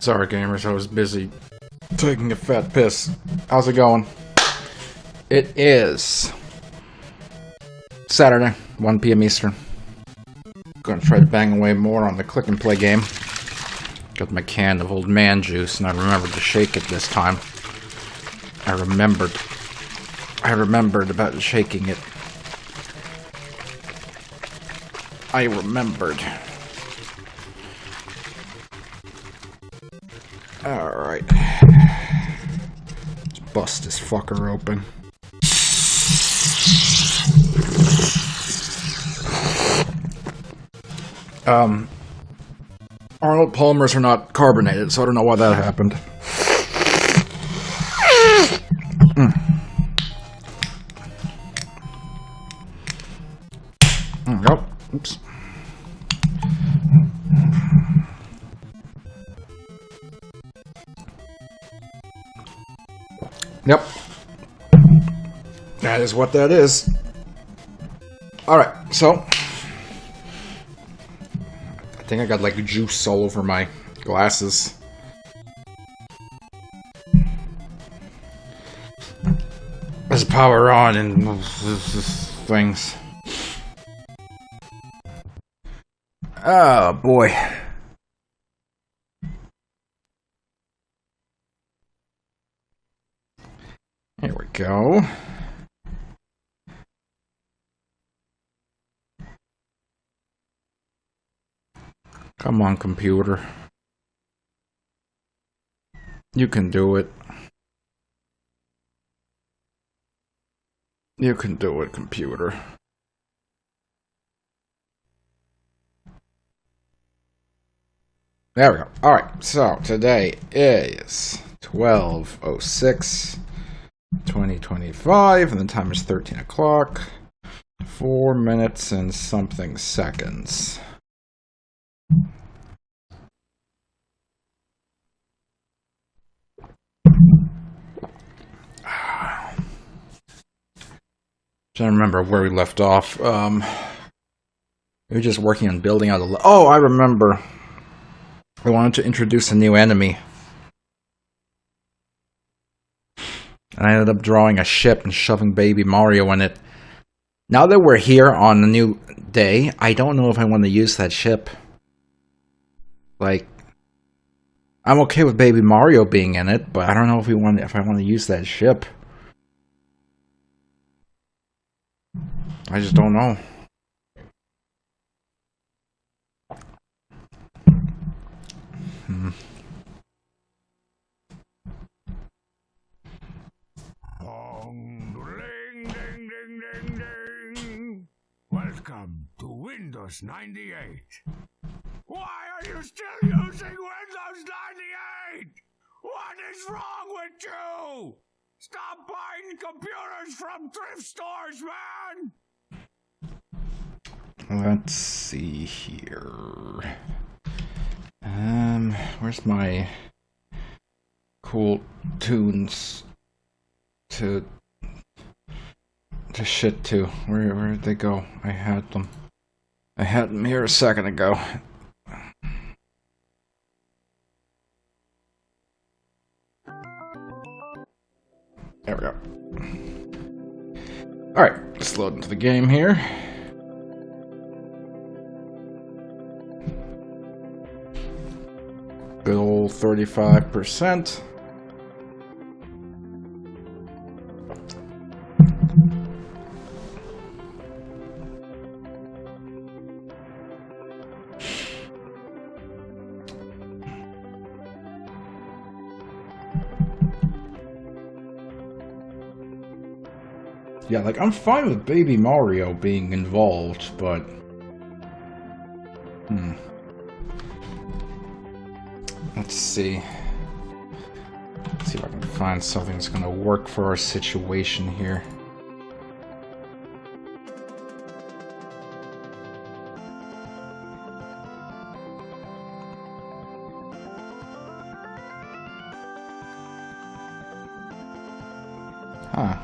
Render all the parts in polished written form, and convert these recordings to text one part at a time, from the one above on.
Sorry, gamers, I was busy taking a fat piss. How's it going? It is Saturday, 1 p.m. Eastern. Gonna try to bang away more on the click and play game. Got my can of old man juice, and I remembered to shake it this time. I remembered about shaking it. I remembered. Alright. Let's bust this fucker open. Arnold polymers are not carbonated, so I don't know why that happened. Nope. Oops. Yep. That is what that is. Alright, so I think I got like juice all over my glasses. Let's power on and things. Oh boy. Here we go. Come on, computer. You can do it. You can do it, computer. There we go. Alright, so today is 12/06, 2025, and the time is 13 o'clock. 4 minutes and something seconds. Trying to remember where we left off. We were just working on building out a... Oh, I remember. I wanted to introduce a new enemy. And I ended up drawing a ship and shoving Baby Mario in it. Now that we're here on a new day, I don't know if I want to use that ship. Like, I'm okay with Baby Mario being in it, but I don't know if I want to use that ship. I just don't know. Ding, ding, ding, ding, ding. Welcome to Windows 98. Why are you still using Windows 98? What is wrong with you? Stop buying computers from thrift stores, man! Let's see here. Where's my cool tunes to shit to? Where did they go? I had them. I had them here a second ago. There we go. Alright, let's load into the game here. Good old 35%. Yeah, like, I'm fine with Baby Mario being involved, but... Let's see. Let's see if I can find something that's gonna work for our situation here. Huh.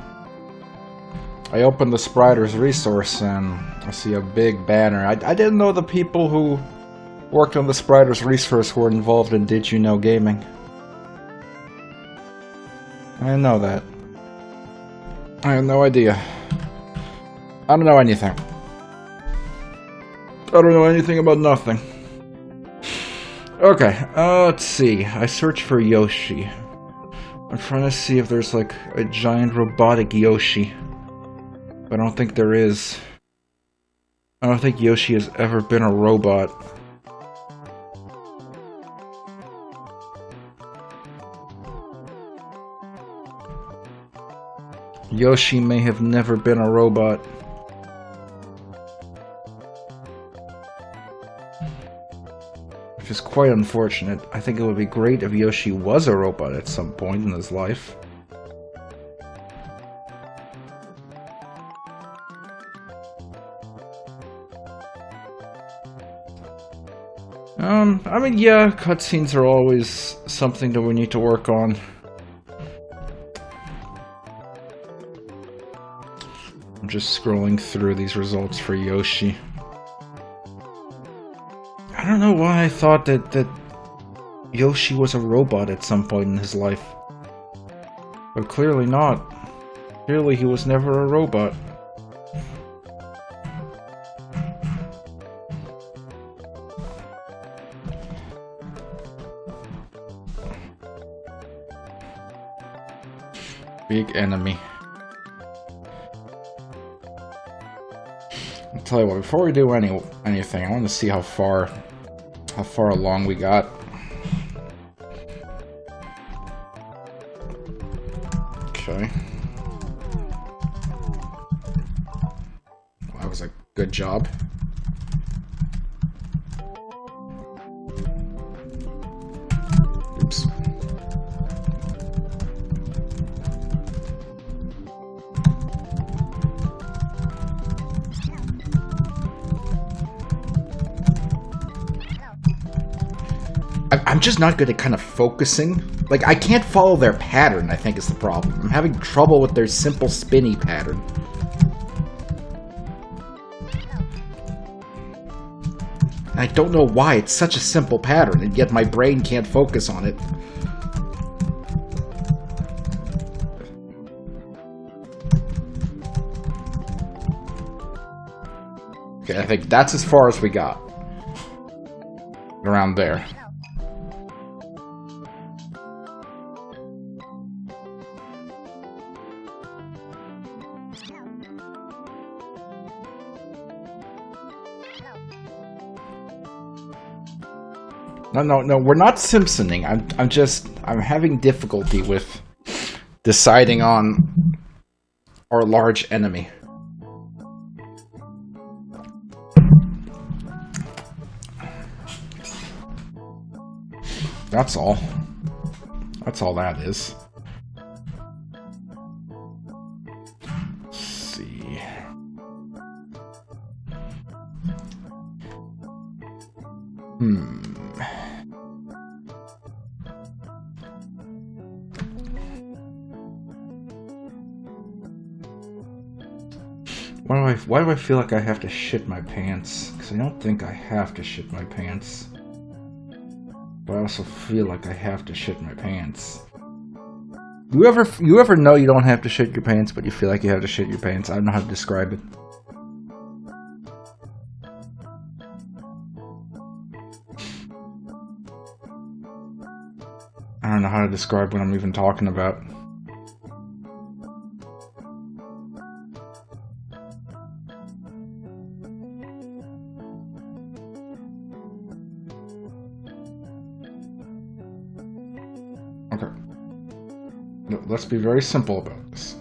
I opened the Spiders resource and I see a big banner. I didn't know the people who worked on the Spiders resource were involved in Did You Know Gaming. I didn't know that. I have no idea. I don't know anything. I don't know anything about nothing. Okay, let's see. I search for Yoshi. I'm trying to see if there's like a giant robotic Yoshi. But I don't think there is. I don't think Yoshi has ever been a robot. Yoshi may have never been a robot. Which is quite unfortunate. I think it would be great if Yoshi was a robot at some point in his life. I mean, yeah, cutscenes are always something that we need to work on. I'm just scrolling through these results for Yoshi. I don't know why I thought that Yoshi was a robot at some point in his life. But clearly not. Clearly he was never a robot. Big enemy. I'll tell you what, before we do anything, I want to see how far along we got. Okay. Well, that was a good job. Oops. I'm just not good at kind of focusing. Like, I can't follow their pattern, I think is the problem. I'm having trouble with their simple spinny pattern. And I don't know why it's such a simple pattern, and yet my brain can't focus on it. Okay, I think that's as far as we got. Around there. No, we're not Simpsoning. I'm having difficulty with deciding on our large enemy. That's all. That's all that is. Let's see. Why do I feel like I have to shit my pants? Because I don't think I have to shit my pants. But I also feel like I have to shit my pants. You ever know you don't have to shit your pants, but you feel like you have to shit your pants? I don't know how to describe it. I don't know how to describe what I'm even talking about. Okay. Let's be very simple about this.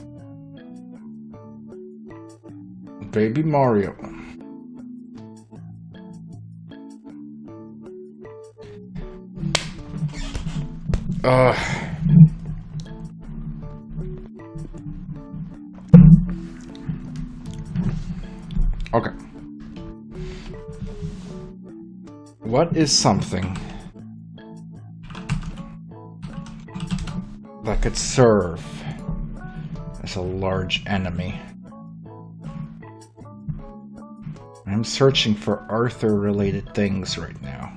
Baby Mario. Okay. What is something that could serve as There's a large enemy. I'm searching for Arthur-related things right now.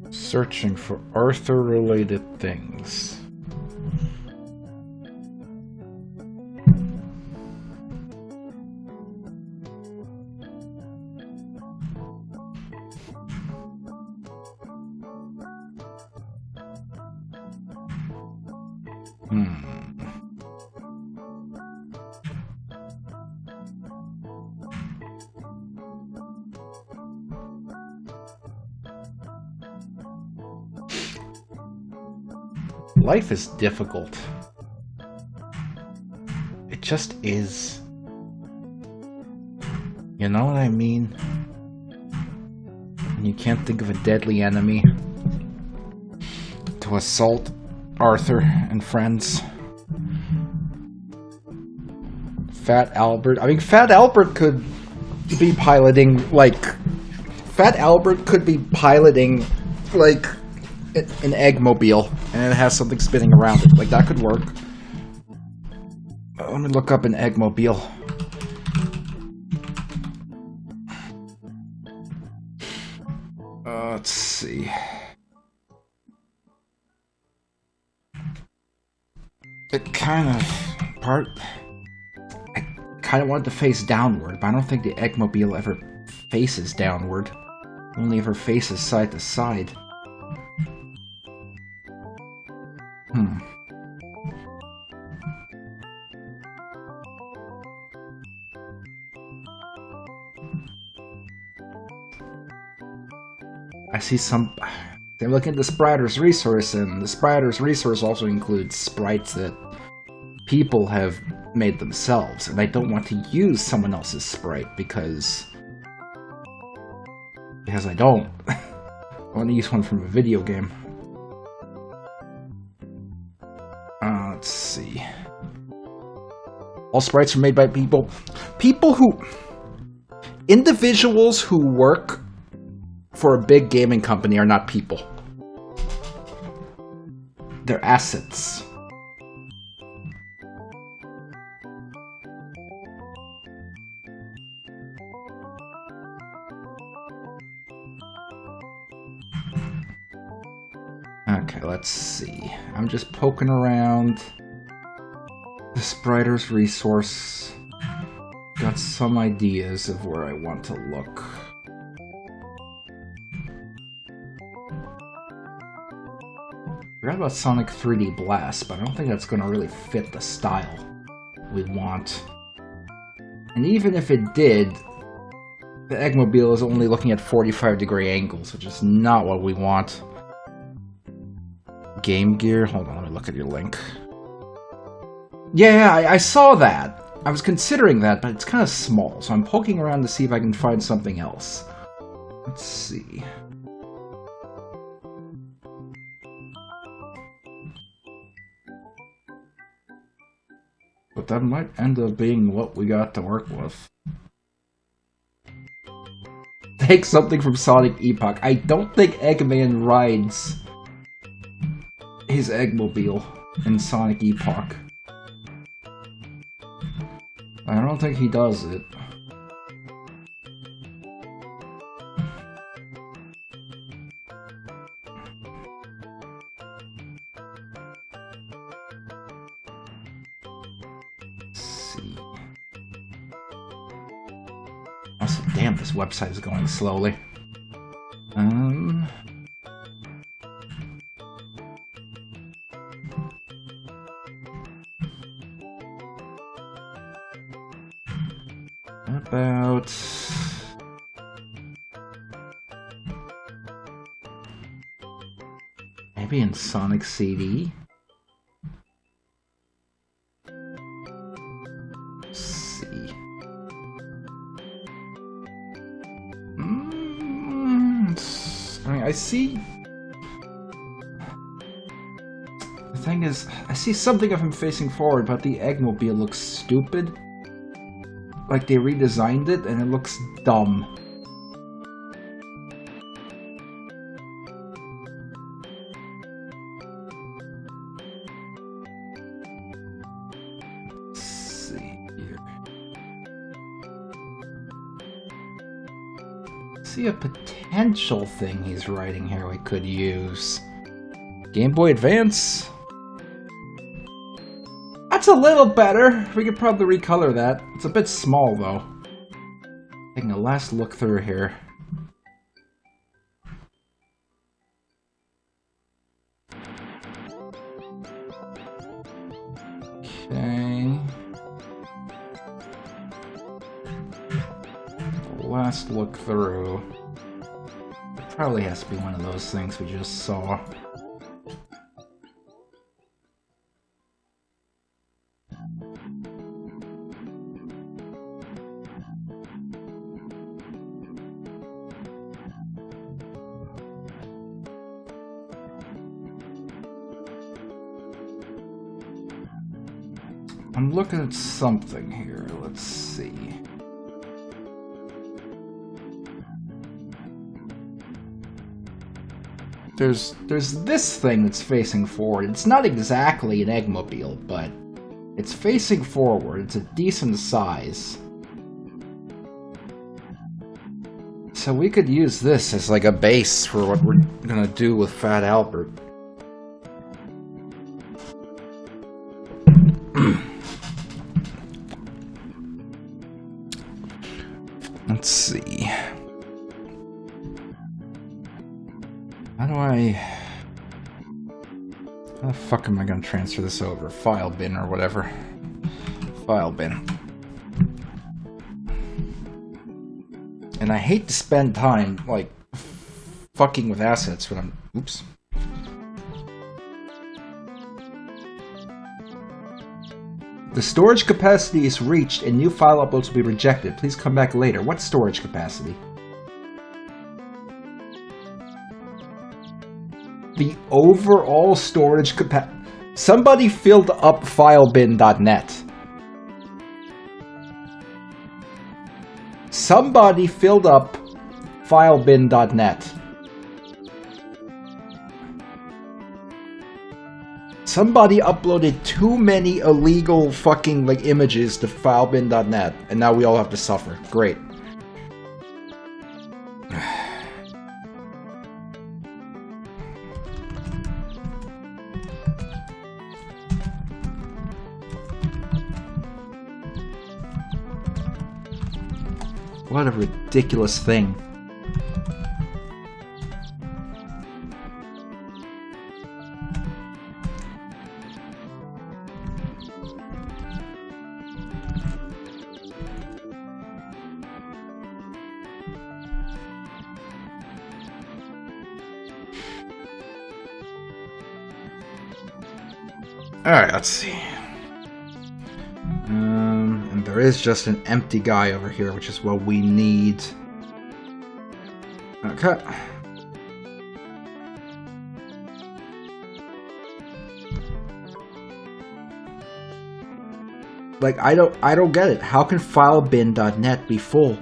Searching for Arthur-related things. Life is difficult. It just is. You know what I mean? And you can't think of a deadly enemy to assault Arthur and friends. Fat Albert. I mean, Fat Albert could be piloting, like... Fat Albert could be piloting, like... an eggmobile, and it has something spinning around it. Like, that could work. Let me look up an eggmobile. Let's see. It kind of... I kind of want it to face downward, but I don't think the eggmobile ever faces downward. It only ever faces side to side. I see some... They're looking at the Spriter's resource, and the Spriter's resource also includes sprites that people have made themselves, and I don't want to use someone else's sprite because I don't. I want to use one from a video game. Let's see. All sprites are made by people. Individuals who work for a big gaming company are not people. They're assets. Okay, let's see. I'm just poking around the Spriter's resource. Got some ideas of where I want to look. Forgot about Sonic 3D Blast, but I don't think that's going to really fit the style we want. And even if it did, the Eggmobile is only looking at 45-degree angles, which is not what we want. Game Gear? Hold on, let me look at your link. Yeah, I saw that. I was considering that, but it's kind of small, so I'm poking around to see if I can find something else. Let's see. But that might end up being what we got to work with. Take something from Sonic Epoch. I don't think Eggman rides his Eggmobile in Sonic Epoch. I don't think he does it. Also, damn, this website is going slowly. About... maybe in Sonic CD? Let's see. I mean, I see... the thing is, I see something of him facing forward, but the Eggmobile looks stupid. like they redesigned it and it looks dumb. Let's see here. See a potential thing he's writing here we could use. Game Boy Advance? That's a little better. We could probably recolor that. It's a bit small, though. Taking a last look through here. Okay. Last look through. It probably has to be one of those things we just saw. I'm looking at something here. Let's see. There's this thing that's facing forward. It's not exactly an Eggmobile, but it's facing forward. It's a decent size. So we could use this as like a base for what we're gonna do with Fat Albert. Let's see. How the fuck am I gonna transfer this over? File bin or whatever. File bin. And I hate to spend time, like, fucking with assets when I'm... Oops. The storage capacity is reached and new file uploads will be rejected. Please come back later. What storage capacity? The overall storage capacity. Somebody filled up filebin.net. Somebody filled up filebin.net. Somebody uploaded too many illegal fucking like images to filebin.net, and now we all have to suffer. Great. What a ridiculous thing. Alright, let's see. And there is just an empty guy over here, which is what we need. Okay. Like, I don't get it. How can filebin.net be full?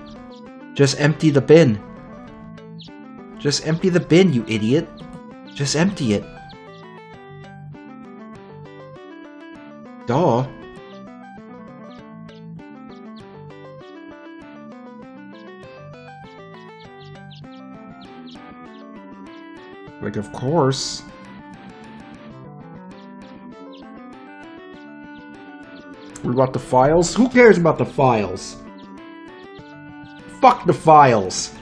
Just empty the bin. Just empty the bin, you idiot. Just empty it. Duh. Like, of course. What about the files? Who cares about the files? Fuck the files.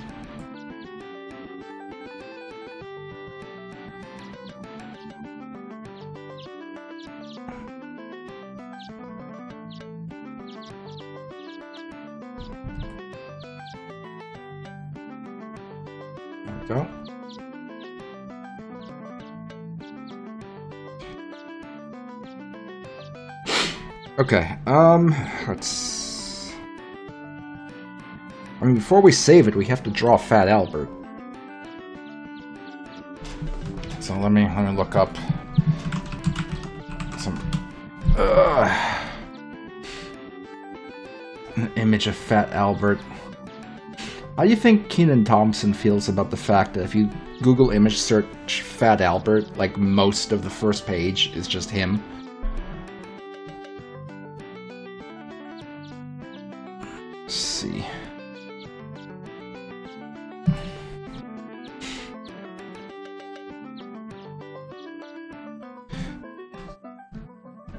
There we go. Okay, let's... I mean, before we save it, we have to draw Fat Albert. So let me look up some... An image of Fat Albert. How do you think Kenan Thompson feels about the fact that if you Google image search Fat Albert, like most of the first page is just him? Let's see.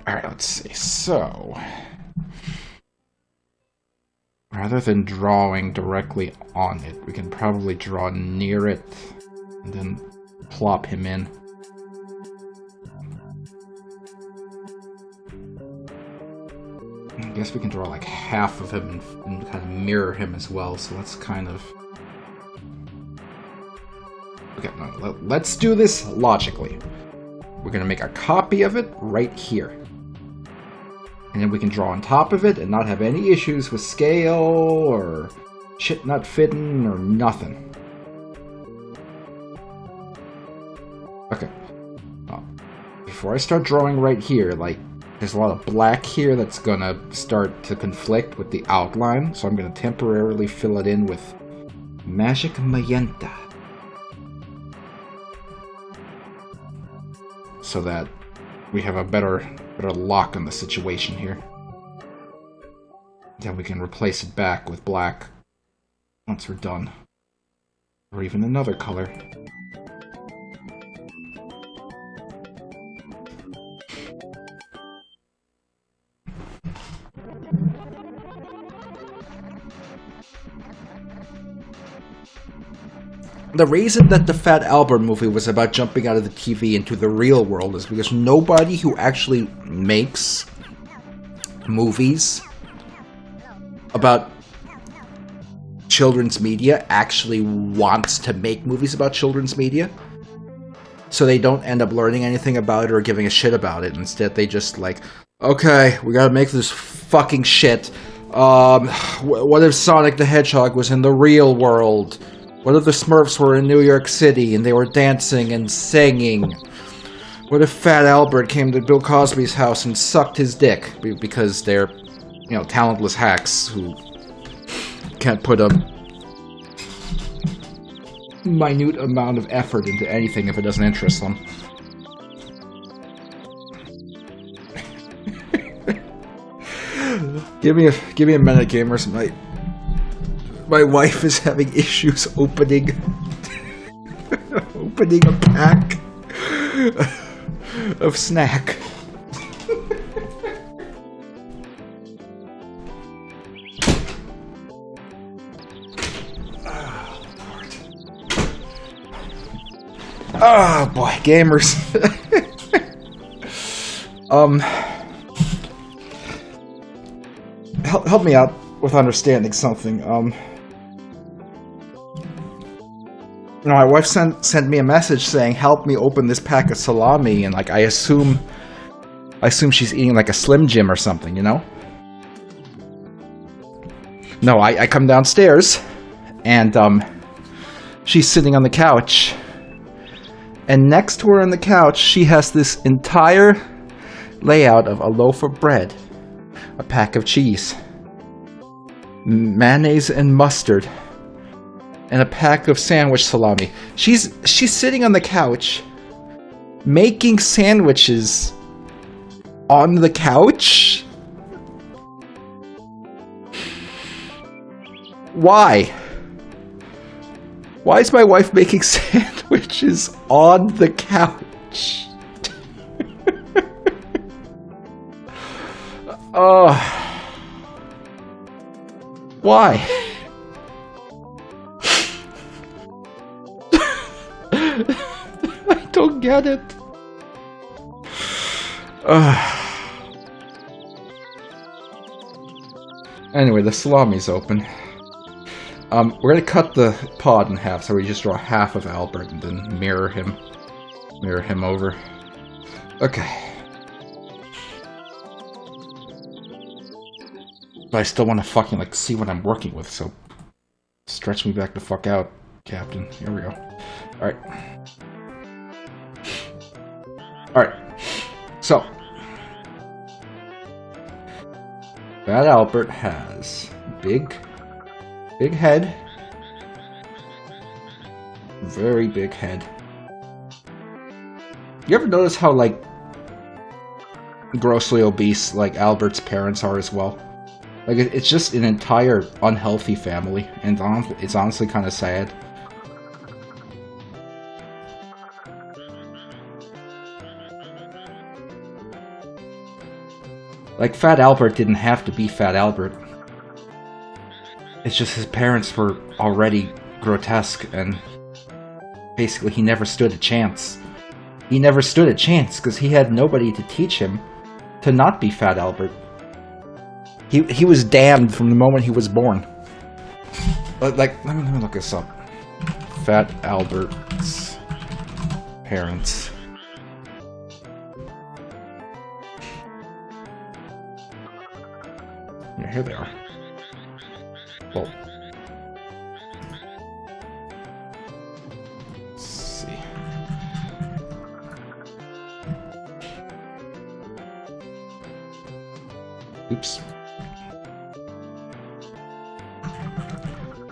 Alright, let's see. So, rather than drawing directly on it, we can probably draw near it and then plop him in. I guess we can draw like half of him and kind of mirror him as well, so let's kind of... Okay, no, let's do this logically. We're going to make a copy of it right here. And then we can draw on top of it and not have any issues with scale or shit not fitting or nothing. Okay. Before I start drawing right here, like, there's a lot of black here that's gonna start to conflict with the outline, so I'm gonna temporarily fill it in with Magic Magenta. So that we have a better lock on the situation here. Then we can replace it back with black once we're done. Or even another color. The reason that the Fat Albert movie was about jumping out of the TV into the real world is because nobody who actually makes movies about children's media actually wants to make movies about children's media. So they don't end up learning anything about it or giving a shit about it. Instead, they just like, okay, we gotta make this fucking shit. What if Sonic the Hedgehog was in the real world? What if the Smurfs were in New York City and they were dancing and singing? What if Fat Albert came to Bill Cosby's house and sucked his dick? Because they're, you know, talentless hacks who can't put a minute amount of effort into anything if it doesn't interest them. Give me a minute, gamers. My wife is having issues opening a pack of snack. Oh boy, gamers. Help me out with understanding something. You know, my wife sent me a message saying, "Help me open this pack of salami," and like I assume she's eating like a Slim Jim or something, you know? No, I come downstairs, and she's sitting on the couch, and next to her on the couch, she has this entire layout of a loaf of bread, a pack of cheese, mayonnaise and mustard, and a pack of sandwich salami. She's sitting on the couch making sandwiches on the couch? Why? Why is my wife making sandwiches on the couch? Why? I don't get it. Anyway, the salami's open. We're gonna cut the pod in half, so we just draw half of Albert and then mirror him over. Okay. But I still want to fucking like see what I'm working with, so stretch me back the fuck out, Captain. Here we go. Alright. Alright. So. Fat Albert has big head. Very big head. You ever notice how, like, grossly obese, like, Albert's parents are as well? Like, it's just an entire unhealthy family, and it's honestly kind of sad. Like, Fat Albert didn't have to be Fat Albert. It's just his parents were already grotesque, and basically he never stood a chance. He never stood a chance because he had nobody to teach him to not be Fat Albert. He was damned from the moment he was born. But, like, let me look this up. Fat Albert's parents. Yeah, here they are. Well, let's see. Oops.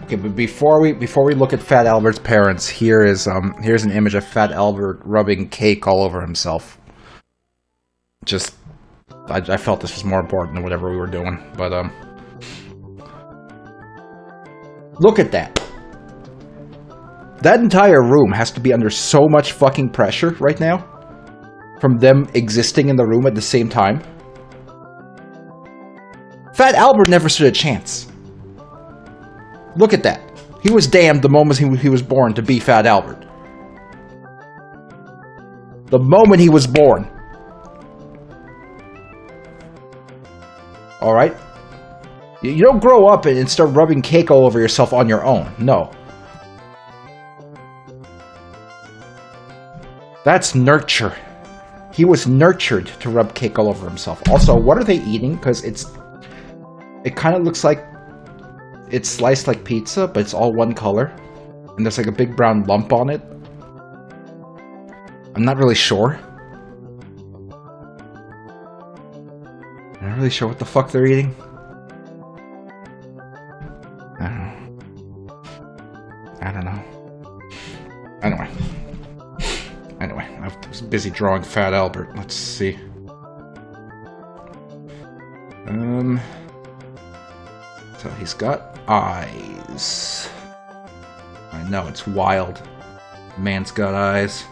Okay, but before we look at Fat Albert's parents, here's an image of Fat Albert rubbing cake all over himself. Just, I felt this was more important than whatever we were doing, but look at that. That entire room has to be under so much fucking pressure right now from them existing in the room at the same time. Fat Albert never stood a chance. Look at that. He was damned the moment he was born to be Fat Albert. The moment he was born. Alright? You don't grow up and start rubbing cake all over yourself on your own. No. That's nurture. He was nurtured to rub cake all over himself. Also, what are they eating? Because it kind of looks like it's sliced like pizza, but it's all one color. And there's like a big brown lump on it. I'm not really sure. I'm not really sure what the fuck they're eating. I don't know. Anyway, I was busy drawing Fat Albert. Let's see. So he's got eyes. I know, it's wild. Man's got eyes.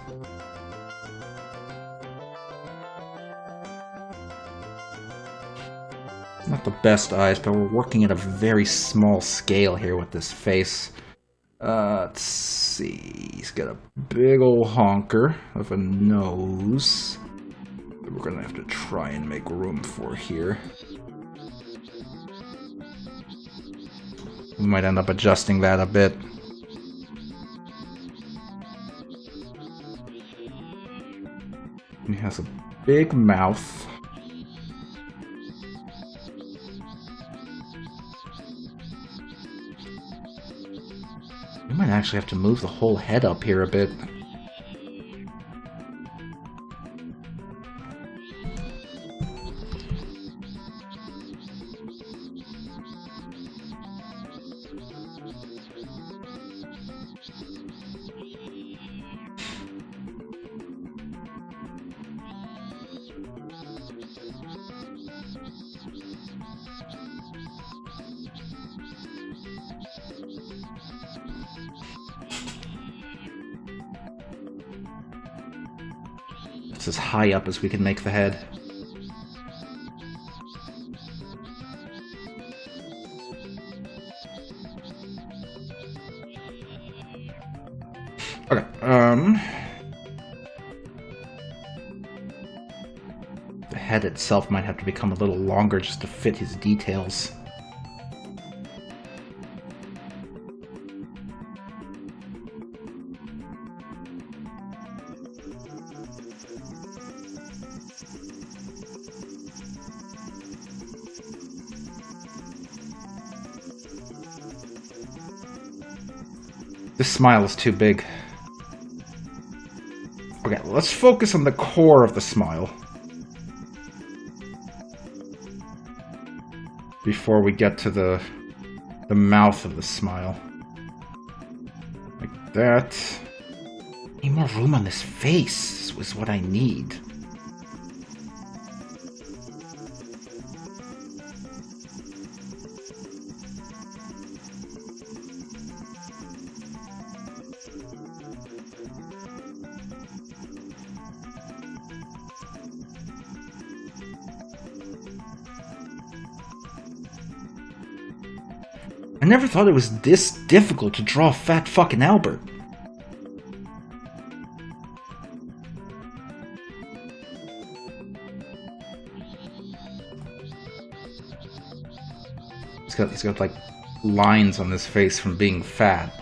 Not the best eyes, but we're working at a very small scale here with this face. Let's see. He's got a big ol' honker of a nose that we're gonna have to try and make room for here. We might end up adjusting that a bit. He has a big mouth. We might actually have to move the whole head up here a bit. It's as high up as we can make the head. Okay, the head itself might have to become a little longer just to fit his details. This smile is too big. Okay, let's focus on the core of the smile. before we get to the mouth of the smile. Like that. Need more room on this face is what I need. I never thought it was this difficult to draw fat fucking Albert. He's got like lines on his face from being fat.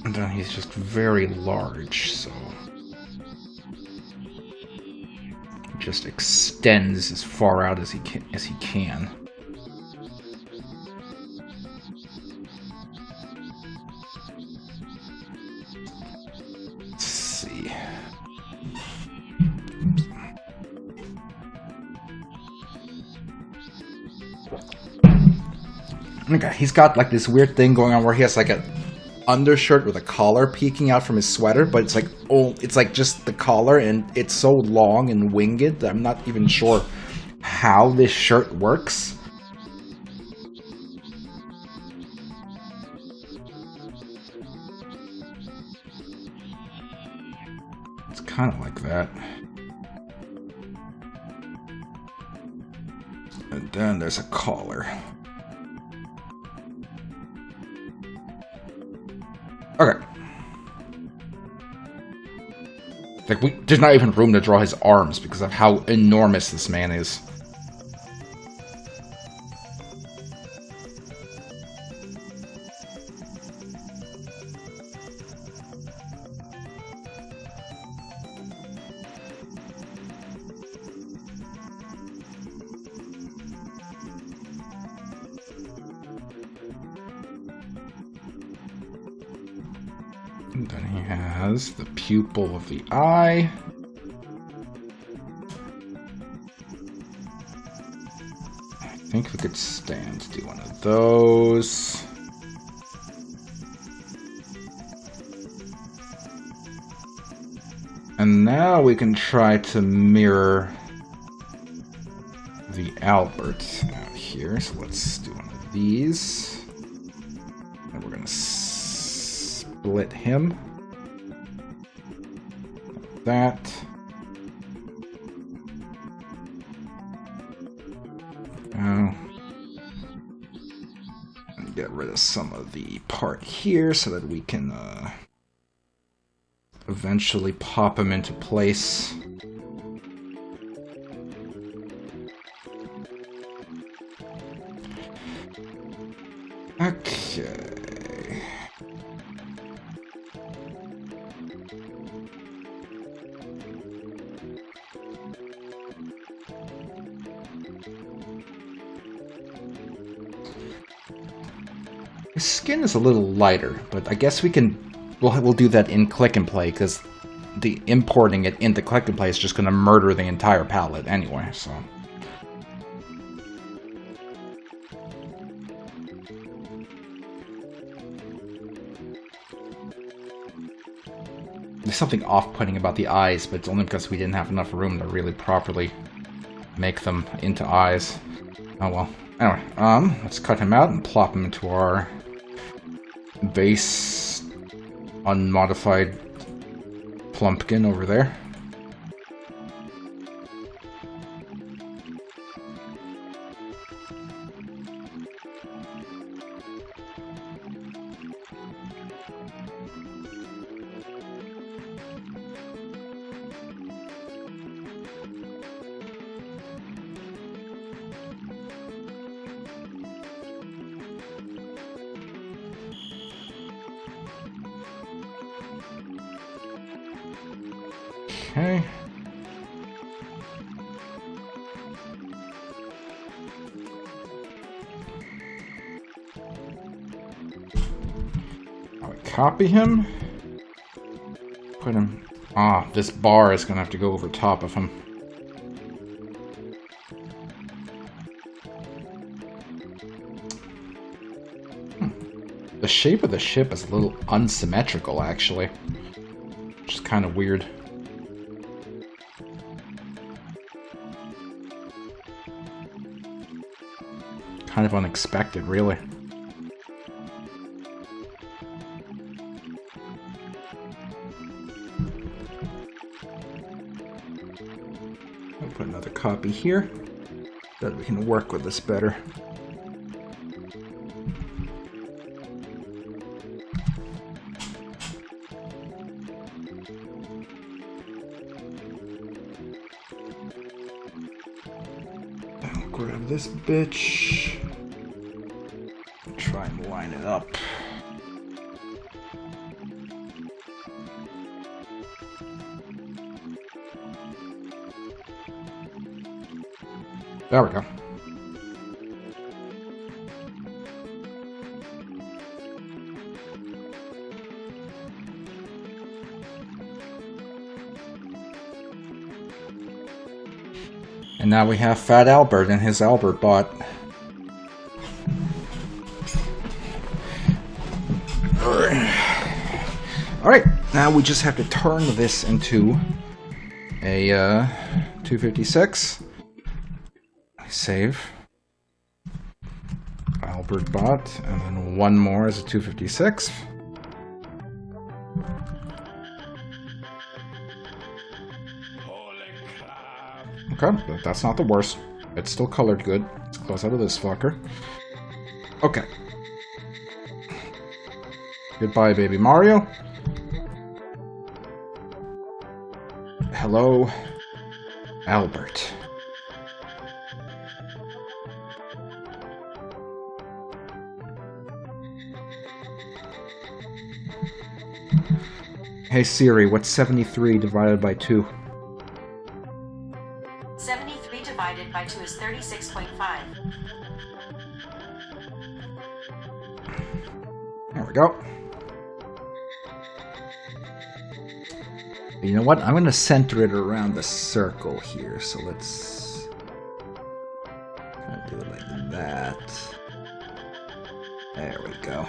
And then he's just very large, so he just extends as far out as he can. Let's see. Okay, he's got like this weird thing going on where he has like a undershirt with a collar peeking out from his sweater, but it's like, oh, it's like just the collar, and it's so long and winged that I'm not even sure how this shirt works. It's kind of like that. And then there's a collar. Okay. Like, there's not even room to draw his arms because of how enormous this man is. And then he has the pupil of the eye. I think we could stand to do one of those. And now we can try to mirror the Albert out here. So let's do one of these. And we're going to split him. Like that. And get rid of some of the part here so that we can eventually pop him into place. Okay. His skin is a little lighter, but I guess we'll do that in Click and Play, because the importing it into Click and Play is just going to murder the entire palette anyway, so. There's something off-putting about the eyes, but it's only because we didn't have enough room to really properly make them into eyes. Oh well. Anyway, let's cut him out and plop him into our base unmodified plumpkin over there. Okay. copy him. Put him... Ah, this bar is gonna have to go over top of him. The shape of the ship is a little unsymmetrical, actually. Which is kind of weird. Kind of unexpected, really. I'll put another copy here, so that we can work with this better. I'll grab this bitch. Try and line it up. There we go. And now we have Fat Albert and his Albert bot. Alright, now we just have to turn this into a 256. Save. Albert bot, and then one more as a 256. Okay, but that's not the worst. It's still colored good. Let's close out of this fucker. Okay. Goodbye, baby Mario. Hello, Albert. Hey Siri, what's 73 divided by 2? 73 divided by 2 is 36.5. There we go. You know what? I'm going to center it around the circle here. So let's do it like that. There we go.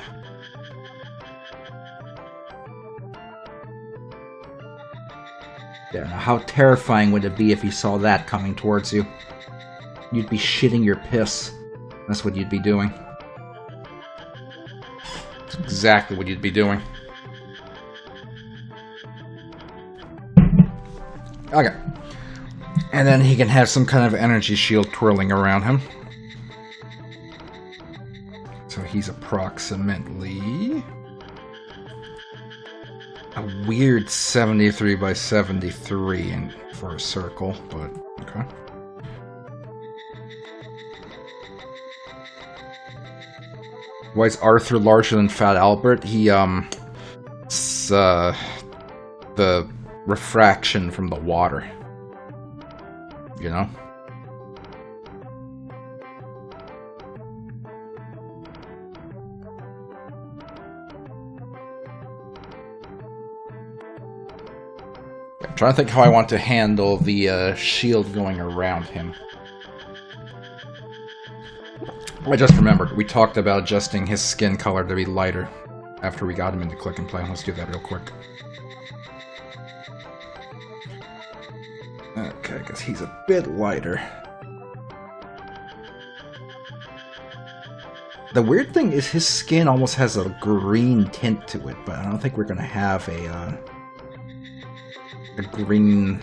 There. Now, how terrifying would it be if you saw that coming towards you? You'd be shitting your piss. That's what you'd be doing. That's exactly what you'd be doing. Okay. And then he can have some kind of energy shield twirling around him. So he's approximately a weird 73 by 73 for a circle, but okay. Why is Arthur larger than Fat Albert? It's the refraction from the water, you know? I'm trying to think how I want to handle the shield going around him. I just remembered, we talked about adjusting his skin color to be lighter after we got him into Click and Play. Let's do that real quick. Okay, because he's a bit lighter. The weird thing is his skin almost has a green tint to it, but I don't think we're going to have a green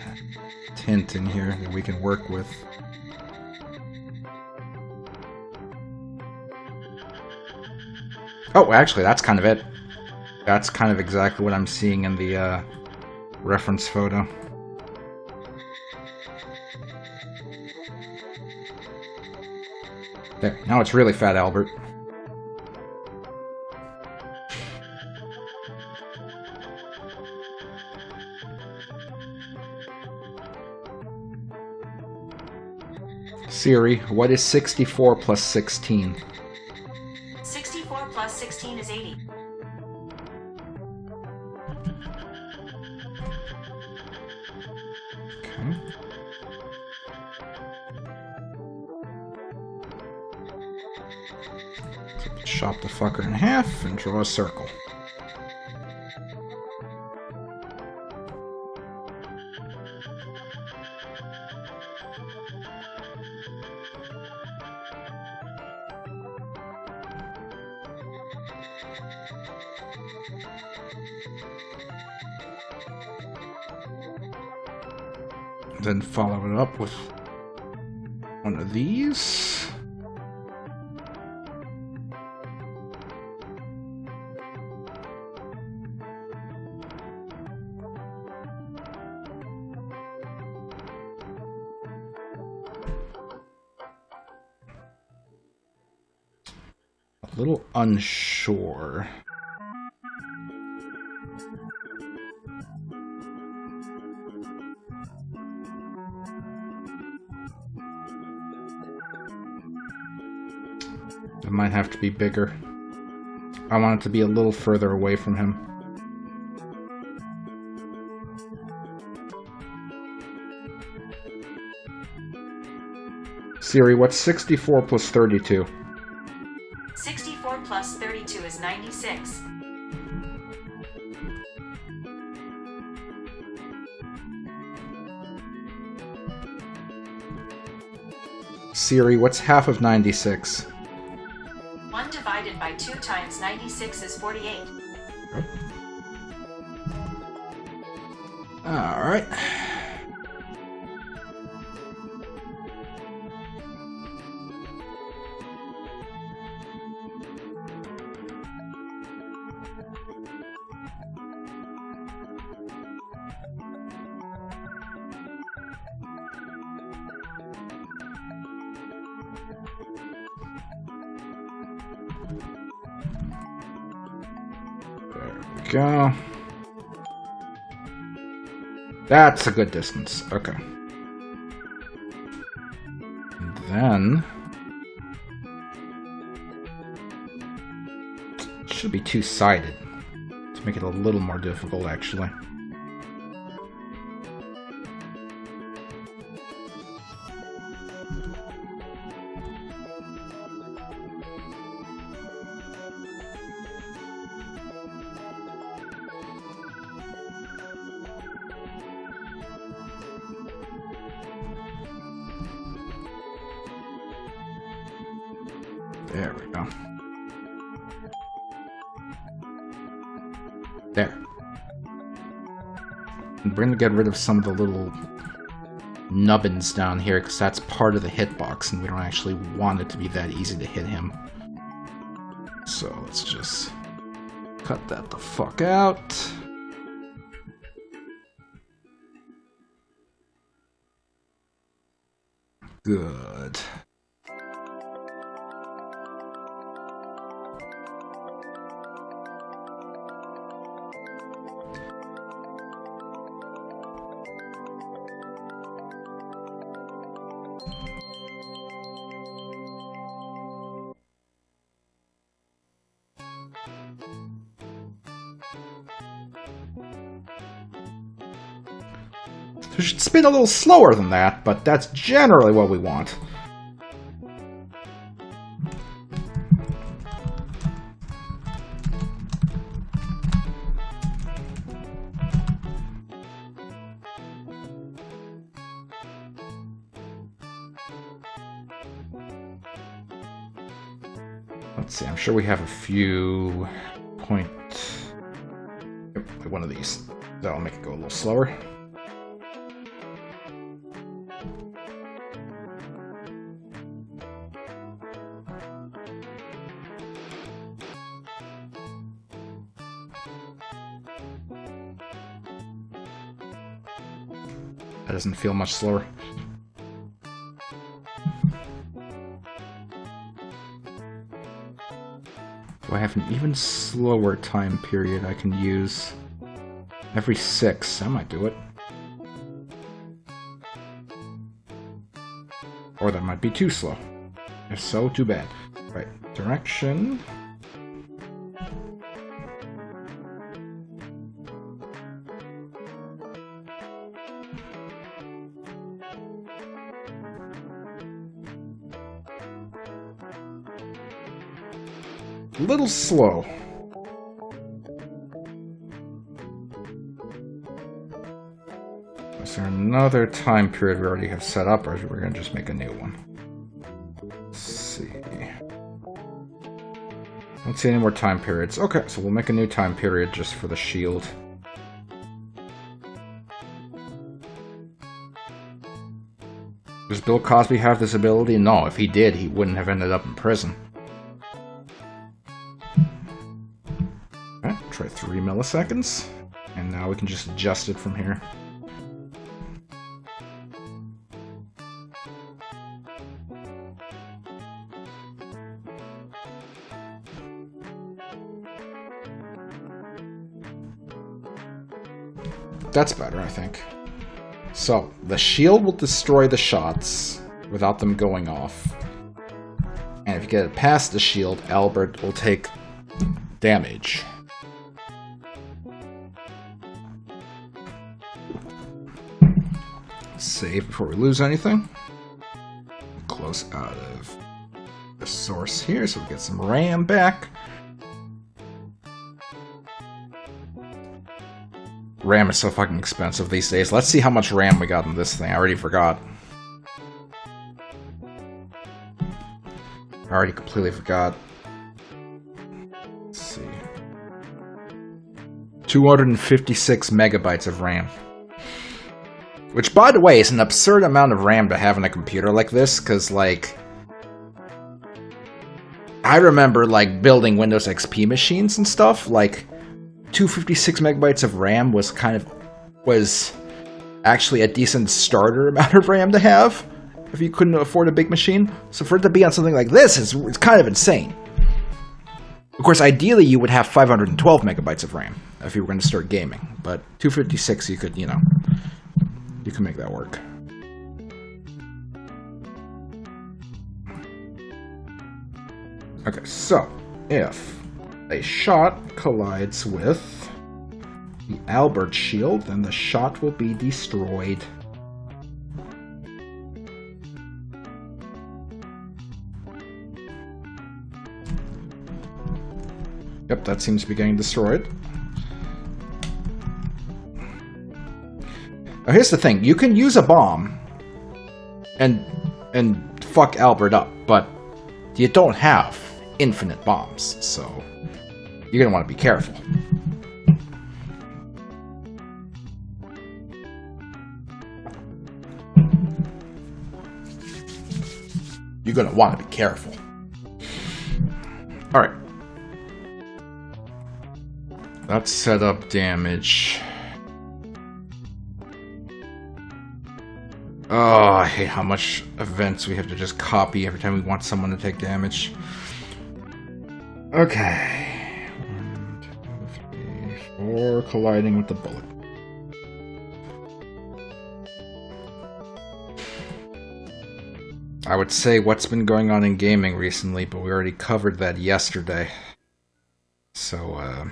tint in here that we can work with. Oh, actually, that's kind of it. That's kind of exactly what I'm seeing in the reference photo. There, now it's really Fat Albert. Siri, what is 64 plus 16? 64 plus 16 is 80. Okay. Chop the fucker in half and draw a circle. Then follow it up with one of these. A little unsure. It might have to be bigger. I want it to be a little further away from him. Siri, what's 64 plus 32? 64 plus 32 is 96. Siri, what's half of 96? 1 divided by 2 times 96 is 48. Alright. Go. That's a good distance. Okay. And then it should be two-sided to make it a little more difficult, actually. There we go. There. And we're gonna get rid of some of the little nubbins down here, because that's part of the hitbox, and we don't actually want it to be that easy to hit him. So let's just cut that the fuck out. Good. It should spin a little slower than that, but that's generally what we want. Let's see, I'm sure we have a few point... Yep, one of these. That'll make it go a little slower. That doesn't feel much slower. Do I have an even slower time period I can use? Every 6. That might do it. Or that might be too slow. If so, too bad. Right. Direction. a little slow. Is there another time period we already have set up, or we're going to just make a new one? Let's see. Don't see any more time periods. Okay, so we'll make a new time period just for the shield. Does Bill Cosby have this ability? No, if he did, he wouldn't have ended up in prison. Okay, try 3 milliseconds. And now we can just adjust it from here. That's better, I think. So, the shield will destroy the shots without them going off. And if you get it past the shield, Albert will take damage. Save before we lose anything. Close out of the source here so we get some RAM back. RAM is so fucking expensive these days. Let's see how much RAM we got in this thing. I already forgot. I already completely forgot. Let's see. 256 megabytes of RAM. Which, by the way, is an absurd amount of RAM to have in a computer like this, because, like... I remember, like, building Windows XP machines and stuff, like... 256 megabytes of RAM was actually a decent starter amount of RAM to have if you couldn't afford a big machine. So for it to be on something like this, it's kind of insane. Of course, ideally you would have 512 megabytes of RAM if you were going to start gaming, but 256 you could, you know, you can make that work. Okay, so if a shot collides with the Albert shield, then the shot will be destroyed. Yep, that seems to be getting destroyed. Now here's the thing, you can use a bomb and fuck Albert up, but you don't have infinite bombs, so you're gonna want to be careful. You're gonna want to be careful. Alright. That's setup damage. Oh, I hate how much events we have to just copy every time we want someone to take damage. Okay. 1, 2, 3, 4. Colliding with the bullet. I would say what's been going on in gaming recently, but we already covered that yesterday. So,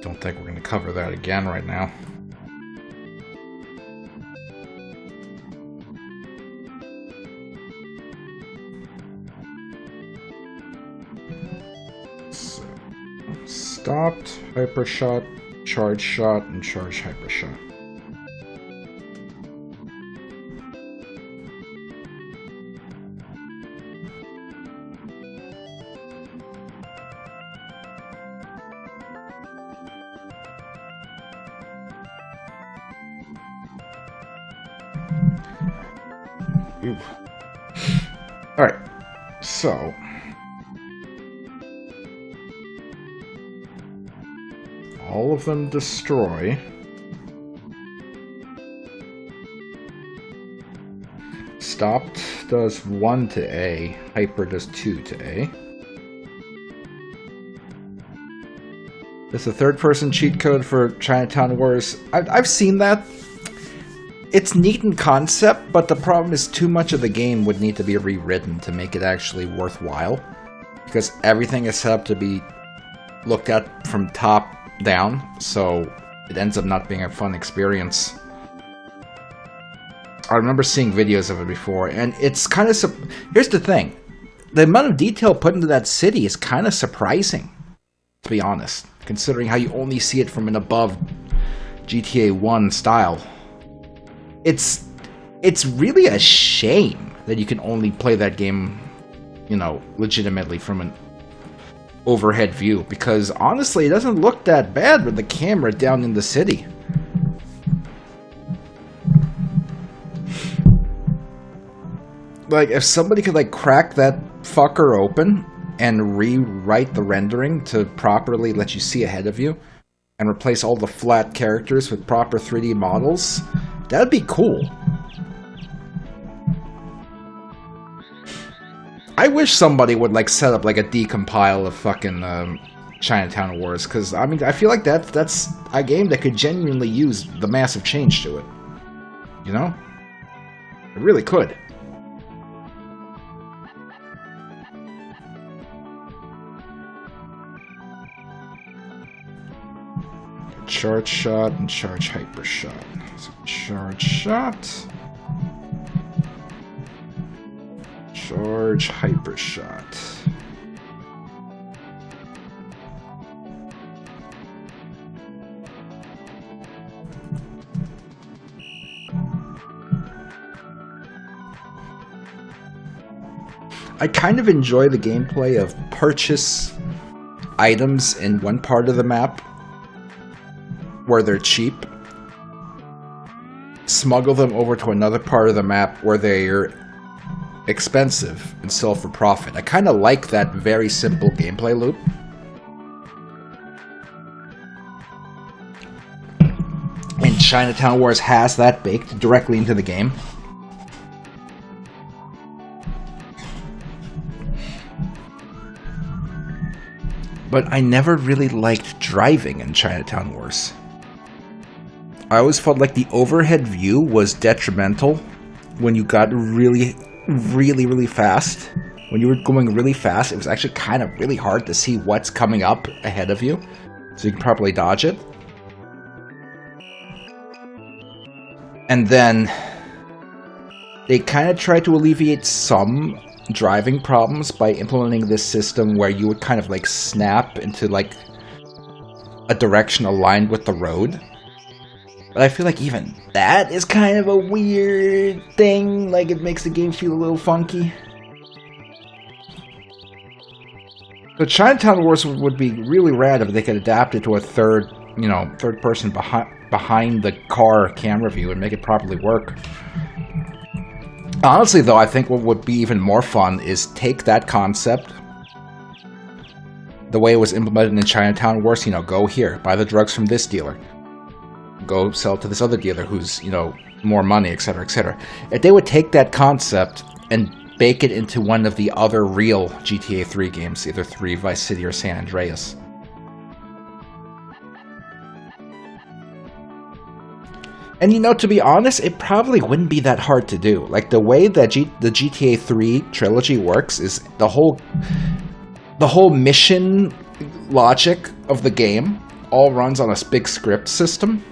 don't think we're going to cover that again right now. So, stopped, hyper shot, charge shot, and charge hyper shot. Alright, so all of them destroy. Stopped does 1 to A, hyper does 2 to A. There's a third-person cheat code for Chinatown Wars. I've seen that. It's neat in concept, but the problem is too much of the game would need to be rewritten to make it actually worthwhile. Because everything is set up to be looked at from top down, so it ends up not being a fun experience. I remember seeing videos of it before, and it's kind of... Here's the thing. the amount of detail put into that city is kind of surprising, to be honest, considering how you only see it from an above GTA 1 style. It's really a shame that you can only play that game, you know, legitimately from an overhead view, because honestly, it doesn't look that bad with the camera down in the city. Like, if somebody could, like, crack that fucker open and rewrite the rendering to properly let you see ahead of you and replace all the flat characters with proper 3D models, that'd be cool. I wish somebody would, like, set up, like, a decompile of fucking Chinatown Wars, because, I mean, I feel like that's a game that could genuinely use the massive change to it. You know? It really could. Charge shot and charge hyper shot. So charge shot. Charge hyper shot. I kind of enjoy the gameplay of purchase items in one part of the map where they're cheap, smuggle them over to another part of the map where they're expensive and sell for profit. I kind of like that very simple gameplay loop. And Chinatown Wars has that baked directly into the game. But I never really liked driving in Chinatown Wars. I always felt like the overhead view was detrimental when you got really fast. When you were going really fast, it was actually kind of really hard to see what's coming up ahead of you, so you can properly dodge it. And then they kind of tried to alleviate some driving problems by implementing this system where you would kind of like snap into like a direction aligned with the road. But I feel like even that is kind of a weird thing, like it makes the game feel a little funky. So Chinatown Wars would be really rad if they could adapt it to a third person behind the car camera view and make it properly work. Honestly, though, I think what would be even more fun is take that concept, the way it was implemented in Chinatown Wars, go here, buy the drugs from this dealer, go sell to this other dealer who's, more money, etc., etc. If they would take that concept and bake it into one of the other real GTA 3 games, either 3, Vice City, or San Andreas. And to be honest, it probably wouldn't be that hard to do. Like, the way that the GTA 3 trilogy works is the whole mission logic of the game all runs on a big script system,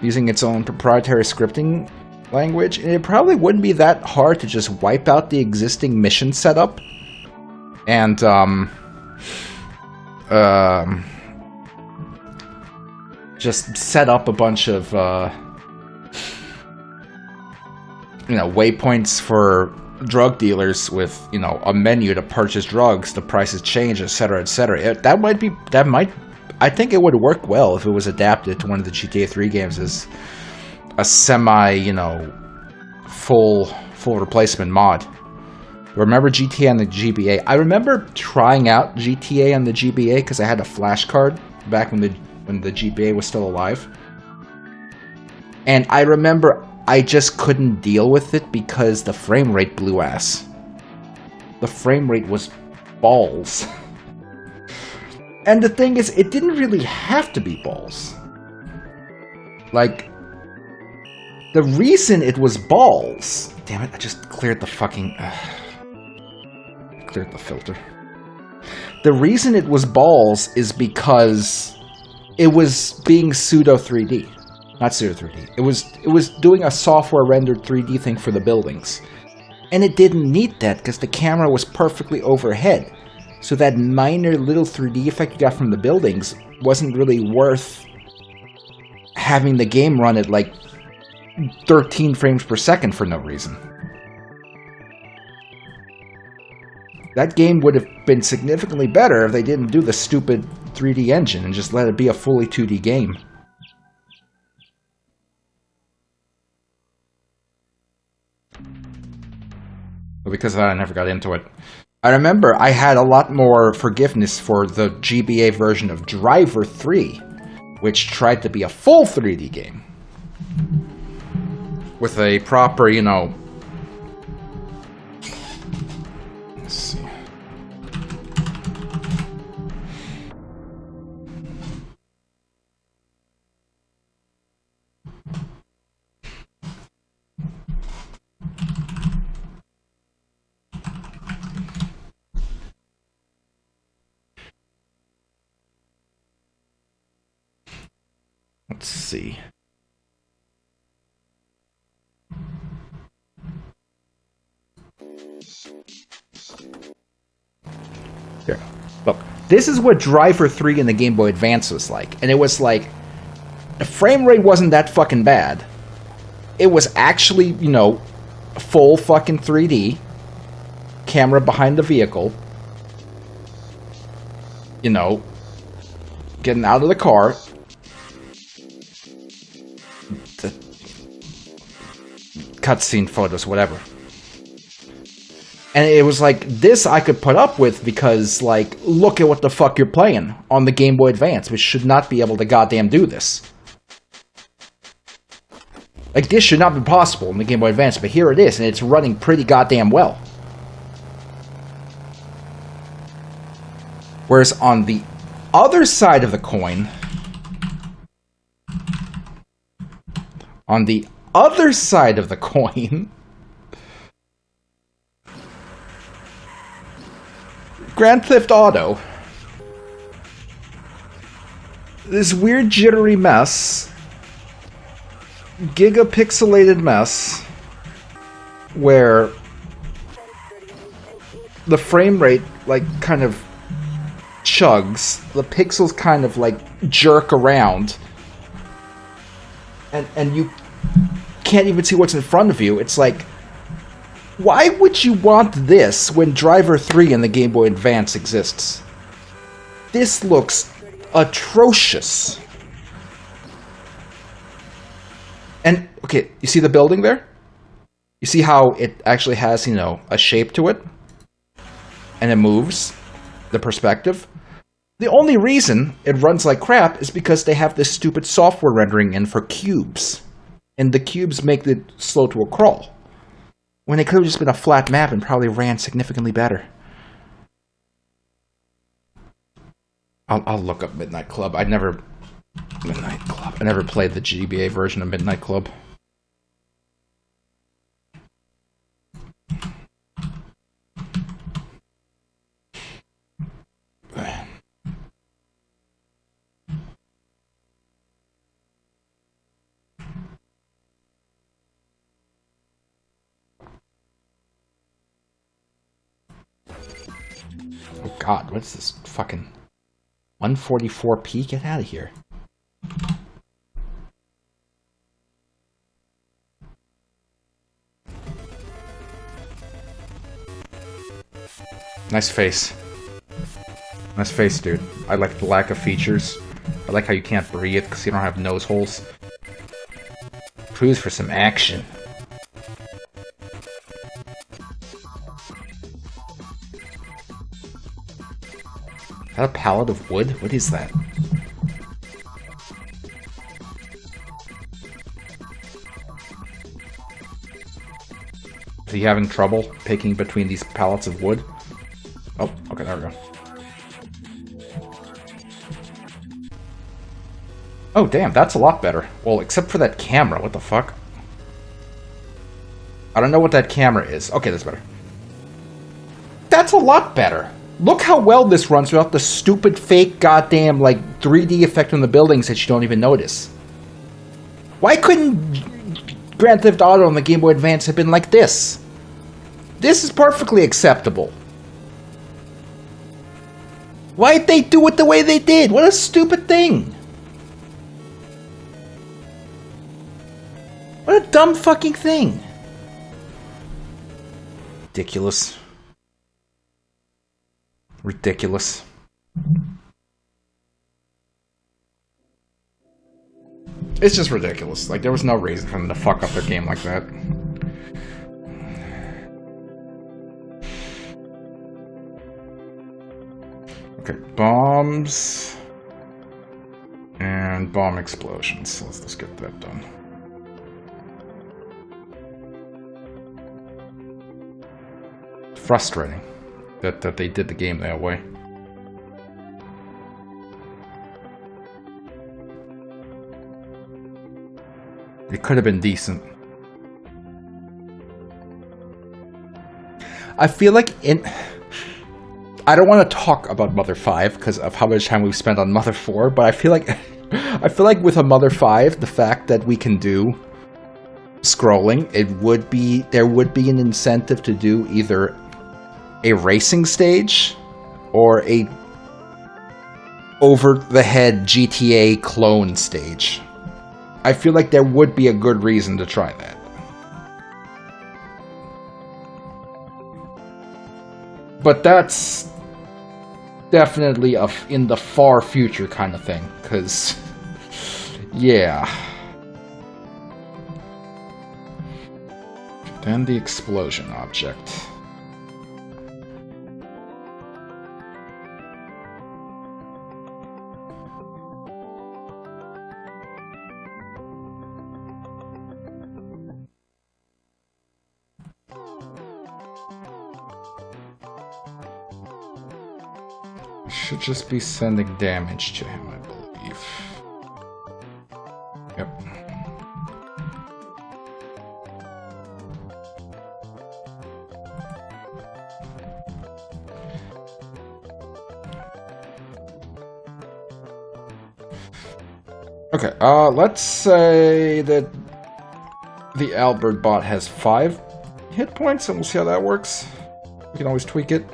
using its own proprietary scripting language, and it probably wouldn't be that hard to just wipe out the existing mission setup and just set up a bunch of waypoints for drug dealers with a menu to purchase drugs, the prices change, etc., etc. I think it would work well if it was adapted to one of the GTA 3 games as a semi, full replacement mod. Remember GTA on the GBA? I remember trying out GTA on the GBA because I had a flash card back when the GBA was still alive. And I remember I just couldn't deal with it because the frame rate blew ass. The frame rate was balls. And the thing is, it didn't really have to be balls. Like, the reason it was balls... Damn it, I just cleared the fucking... cleared the filter. The reason it was balls is because it was being pseudo 3D. Not pseudo 3D. It was doing a software rendered 3D thing for the buildings. And it didn't need that because the camera was perfectly overhead. So that minor little 3D effect you got from the buildings wasn't really worth having the game run at like 13 frames per second for no reason. That game would have been significantly better if they didn't do the stupid 3D engine and just let it be a fully 2D game. But because of that, I never got into it. I remember I had a lot more forgiveness for the GBA version of Driver 3, which tried to be a full 3D game. With a proper, you know... Let's see. Let's see. Here, look. This is what Driver 3 in the Game Boy Advance was like. And it was like, the frame rate wasn't that fucking bad. It was actually, you know, full fucking 3D. Camera behind the vehicle. You know, getting out of the car. The cutscene photos, whatever. And it was like, this I could put up with because, like, look at what the fuck you're playing on the Game Boy Advance, which should not be able to goddamn do this. Like, this should not be possible in the Game Boy Advance, but here it is, and it's running pretty goddamn well. Whereas on the other side of the coin... On the other side of the coin... Grand Theft Auto. This weird jittery mess. Gigapixelated mess. Where the frame rate, like, kind of chugs. The pixels kind of, like, jerk around. And you can't even see what's in front of you. It's like... Why would you want this when Driver 3 in the Game Boy Advance exists? This looks atrocious. And, okay, you see the building there? You see how it actually has, you know, a shape to it? And it moves? The perspective? The only reason it runs like crap is because they have this stupid software rendering in for cubes. And the cubes make it slow to a crawl. When it could have just been a flat map and probably ran significantly better. I'll look up Midnight Club. I never played the GBA version of Midnight Club. Oh god, what's this fucking 144p? Get out of here. Nice face. Nice face, dude. I like the lack of features. I like how you can't breathe because you don't have nose holes. Cruise for some action. Is that a pallet of wood? What is that? Is he having trouble picking between these pallets of wood? Oh, okay, there we go. Oh, damn, that's a lot better. Well, except for that camera. What the fuck? I don't know what that camera is. Okay, that's better. That's a lot better. Look how well this runs without the stupid fake goddamn, like, 3D effect on the buildings that you don't even notice. Why couldn't Grand Theft Auto on the Game Boy Advance have been like this? This is perfectly acceptable. Why'd they do it the way they did? What a stupid thing. What a dumb fucking thing. Ridiculous. Ridiculous. It's just ridiculous. Like, there was no reason for them to fuck up their game like that. Okay, bombs and bomb explosions. Let's get that done. Frustrating that they did the game that way. It could have been decent. I feel like I don't want to talk about Mother 5 because of how much time we've spent on Mother 4, but I feel like with a Mother 5, the fact that we can do scrolling, there would be an incentive to do either a racing stage or a over-the-head GTA clone stage. I feel like there would be a good reason to try that. But that's definitely in the far future kind of thing, because, yeah. Then the explosion object. Should just be sending damage to him, I believe. Yep. Okay, let's say that the Albert bot has 5 hit points, and we'll see how that works. We can always tweak it.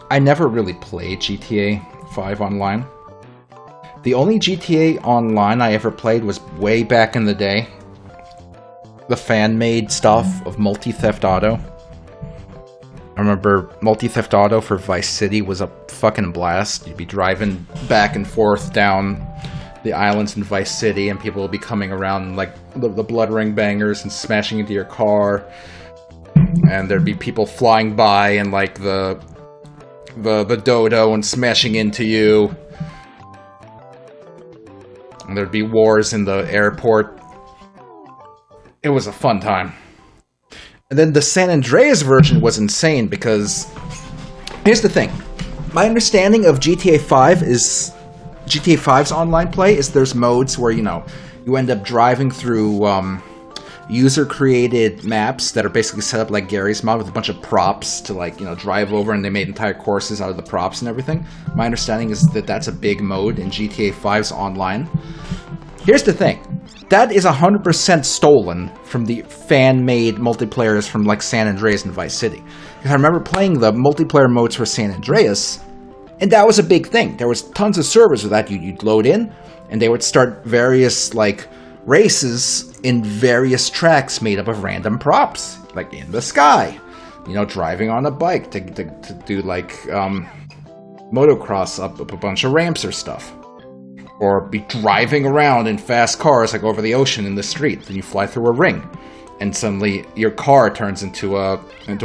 I never really played GTA 5 online. The only GTA Online I ever played was way back in the day. The fan-made stuff of Multi-Theft Auto. I remember Multi-Theft Auto for Vice City was a fucking blast. You'd be driving back and forth down the islands in Vice City, and people would be coming around like the blood ring bangers and smashing into your car. And there'd be people flying by and like the dodo and smashing into you. And there'd be wars in the airport. It was a fun time. And then the San Andreas version was insane because... Here's the thing. My understanding of GTA 5 is... GTA 5's online play is there's modes where, you know, you end up driving through user-created maps that are basically set up like Gary's mod with a bunch of props to, like, you know, drive over, and they made entire courses out of the props and everything. My understanding is that that's a big mode in GTA 5's online. Here's the thing. That is 100% stolen from the fan-made multiplayers from, like, San Andreas and Vice City. Because I remember playing the multiplayer modes for San Andreas, and that was a big thing. There was tons of servers with that. You'd load in, and they would start various, like, races in various tracks made up of random props, like in the sky, you know, driving on a bike to do like motocross up a bunch of ramps or stuff, or be driving around in fast cars like over the ocean in the street. Then you fly through a ring, and suddenly your car turns into a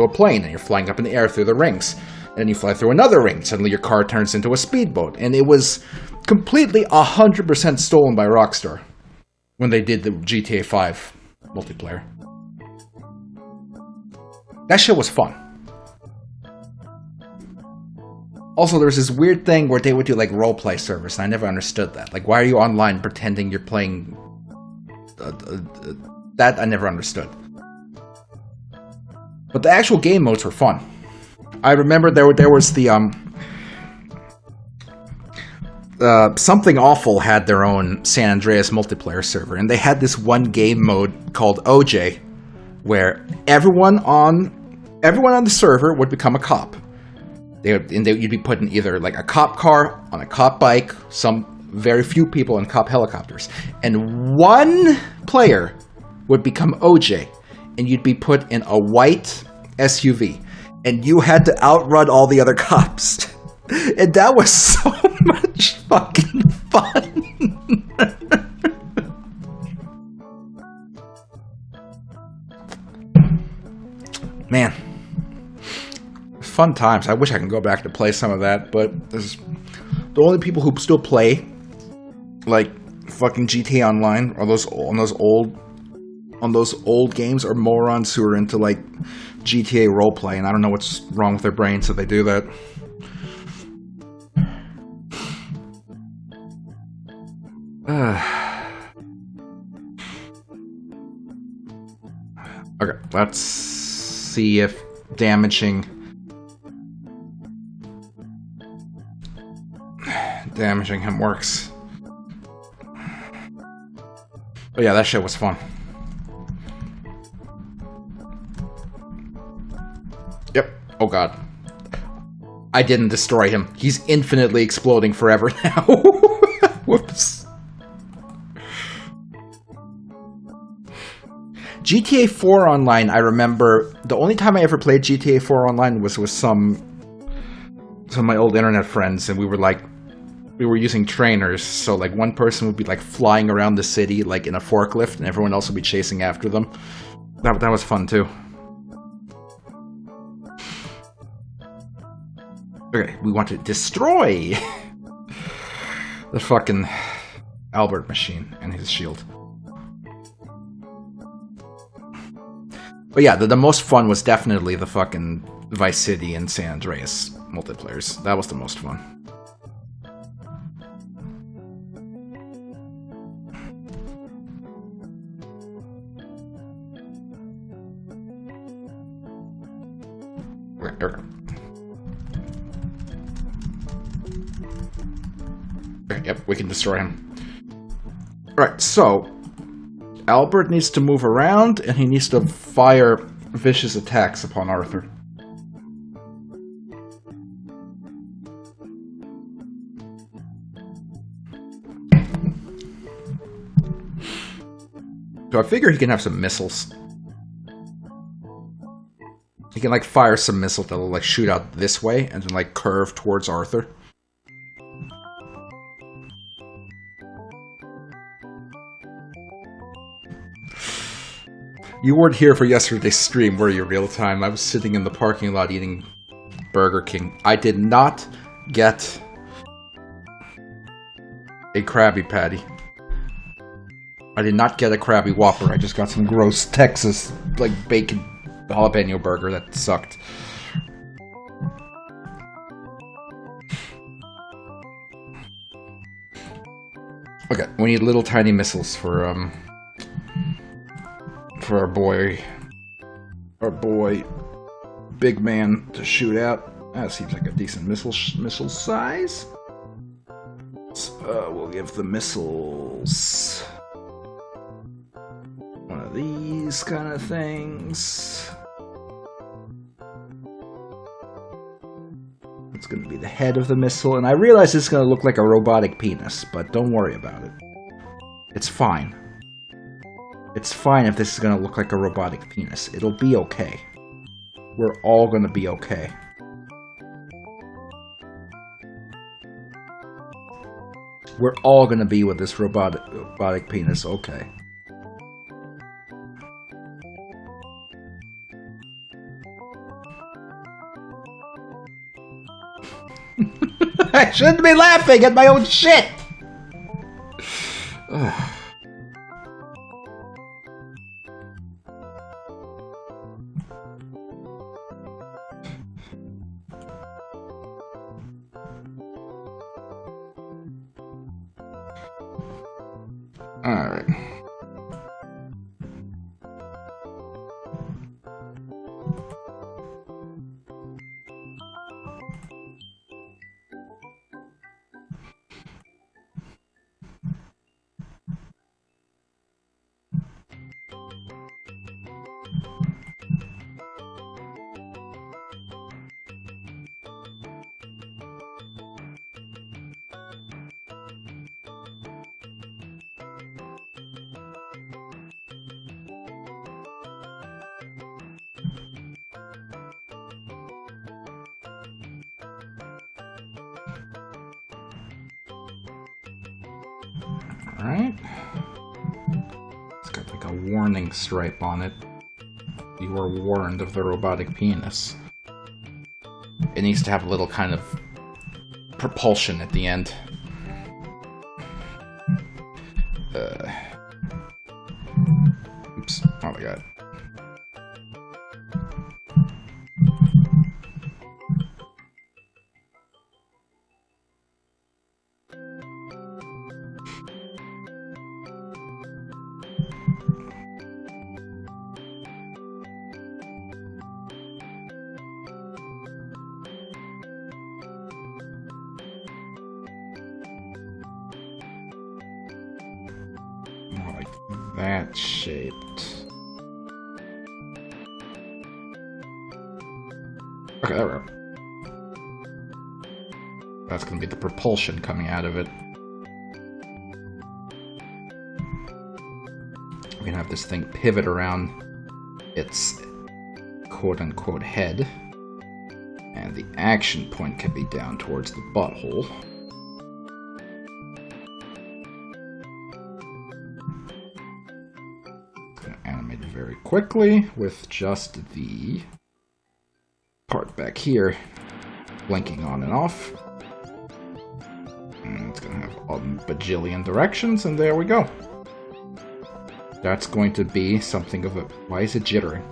plane, and you're flying up in the air through the rings. And then you fly through another ring. Suddenly your car turns into a speedboat, and it was completely 100% stolen by Rockstar when they did the GTA 5 multiplayer. That shit was fun. Also, there was this weird thing where they would do, like, roleplay servers, and I never understood that. Like, why are you online pretending you're playing... that I never understood. But the actual game modes were fun. I remember there was the Something Awful had their own San Andreas multiplayer server, and they had this one game mode called OJ, where everyone on the server would become a cop. You'd be put in either like a cop car, on a cop bike, some very few people in cop helicopters, and one player would become OJ, and you'd be put in a white SUV, and you had to outrun all the other cops. And that was so much fucking fun. Man. Fun times. I wish I could go back to play some of that, but there's the only people who still play like fucking GTA Online or those old games are morons who are into like GTA roleplay, and I don't know what's wrong with their brains that they do that. Okay, let's see if damaging him works. But yeah, that shit was fun. Yep. Oh god. I didn't destroy him. He's infinitely exploding forever now. Whoops. GTA 4 Online, I remember the only time I ever played GTA 4 Online was with some of my old internet friends, and we were using trainers, so like one person would be like flying around the city like in a forklift, and everyone else would be chasing after them. That was fun too. Okay, we want to destroy the fucking Albert machine and his shield. But yeah, the most fun was definitely the fucking Vice City and San Andreas multiplayers. That was the most fun. Yep, we can destroy him. Alright, so Albert needs to move around, and he needs to fire vicious attacks upon Arthur. So I figure he can have some missiles. He can like fire some missiles that'll like shoot out this way and then like curve towards Arthur. You weren't here for yesterday's stream, were you, real time? I was sitting in the parking lot eating Burger King. I did not get a Krabby Patty. I did not get a Krabby Whopper. I just got some gross Texas, like, bacon jalapeno burger that sucked. Okay, we need little tiny missiles for our boy, big man to shoot out. That seems like a decent missile size. So, we'll give the missiles one of these kind of things. It's going to be the head of the missile, and I realize it's going to look like a robotic penis, but don't worry about it. It's fine. It's fine if this is going to look like a robotic penis. It'll be okay. We're all going to be okay. We're all going to be with this robotic penis okay. I shouldn't be laughing at my own shit! Alright. Alright. It's got like a warning stripe on it. You were warned of the robotic penis. It needs to have a little kind of propulsion at the end. Oops. Oh my god. More like that shaped. Okay, there we go. That's gonna be the propulsion coming out of it. We're gonna have this thing pivot around its quote-unquote head. And the action point can be down towards the butthole. It's gonna animate very quickly with just the part back here blinking on and off. And it's gonna have a bajillion directions, and there we go. That's going to be something of a... Why is it jittering?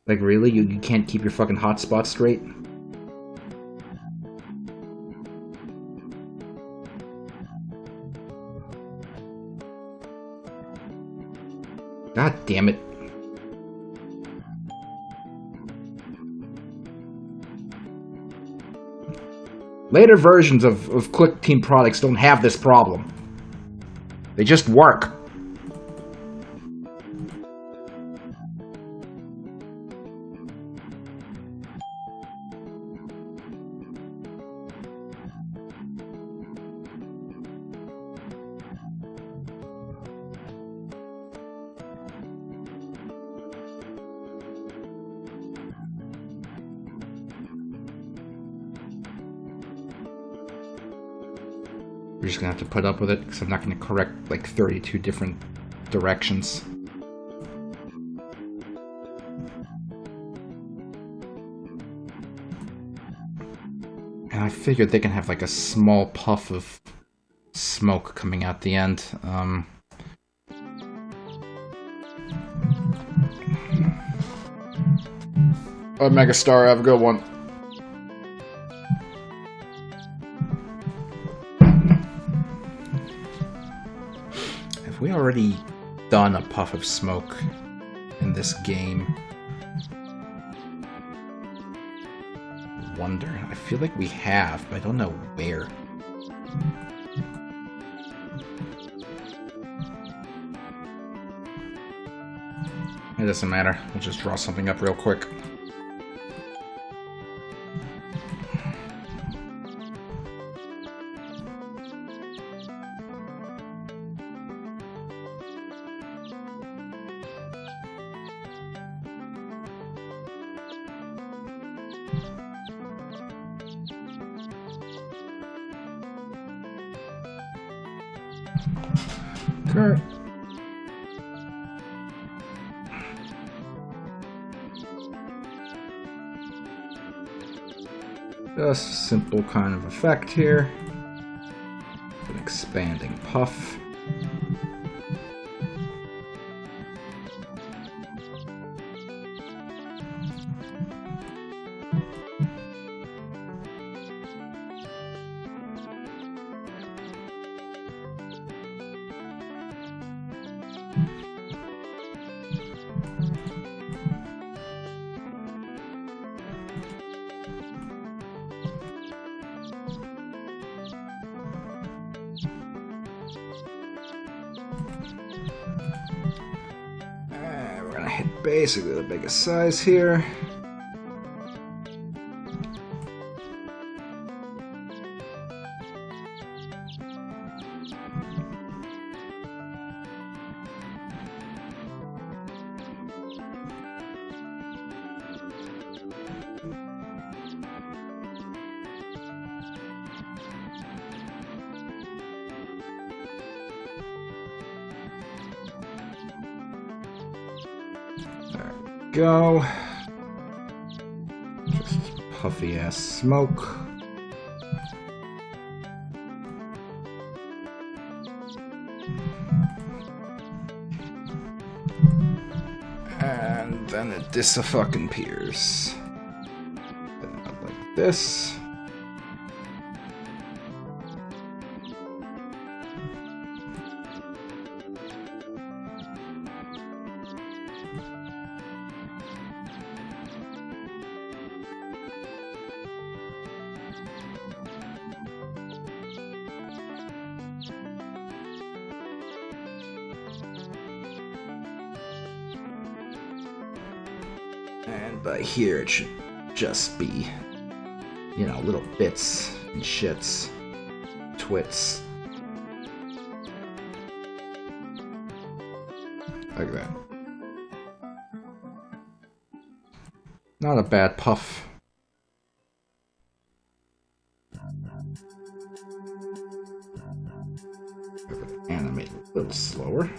Like, really? You can't keep your fucking hotspot straight? God damn it. Later versions of Klik Team products don't have this problem. They just work. We're just gonna have to put up with it, because I'm not gonna correct like 32 different directions. And I figured they can have like a small puff of smoke coming out the end. Oh, Megastar, have a good one. We already done a puff of smoke in this game. Wonder. I feel like we have, but I don't know where. It doesn't matter. We'll just draw something up real quick. Okay. Just a simple kind of effect here. An expanding puff. We're gonna hit basically the biggest size here. go. Just puffy ass smoke. And then it dis-a-fucking-pears. Like this. And by here it should just be, you know, little bits and shits, twits. Like that. Not a bad puff. Animate a little slower.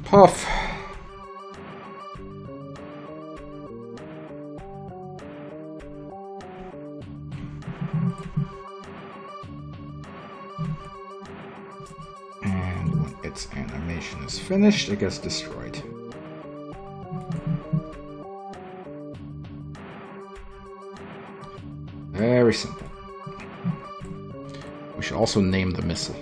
Puff. And when its animation is finished, it gets destroyed. Very simple. We should also name the missile.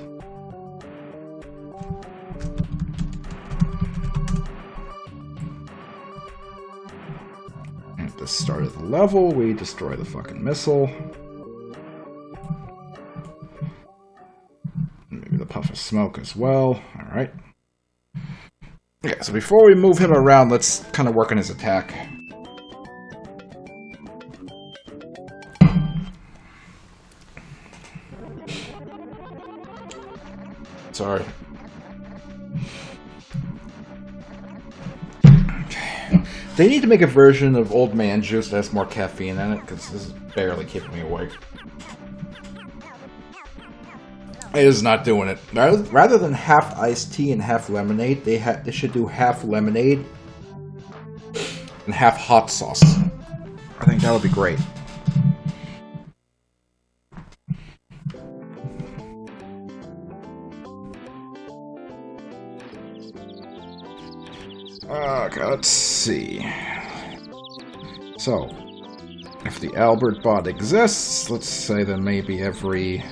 At the start of the level, we destroy the fucking missile. Maybe the puff of smoke as well. Alright. Okay, so before we move him around, let's kind of work on his attack. Sorry. Okay. They need to make a version of Old Man Juice that has more caffeine in it, because this is barely keeping me awake. It is not doing it. Rather than half iced tea and half lemonade, they should do half lemonade and half hot sauce. I think that would be great. Okay, let's see. So, if the Albert bot exists, let's say that maybe every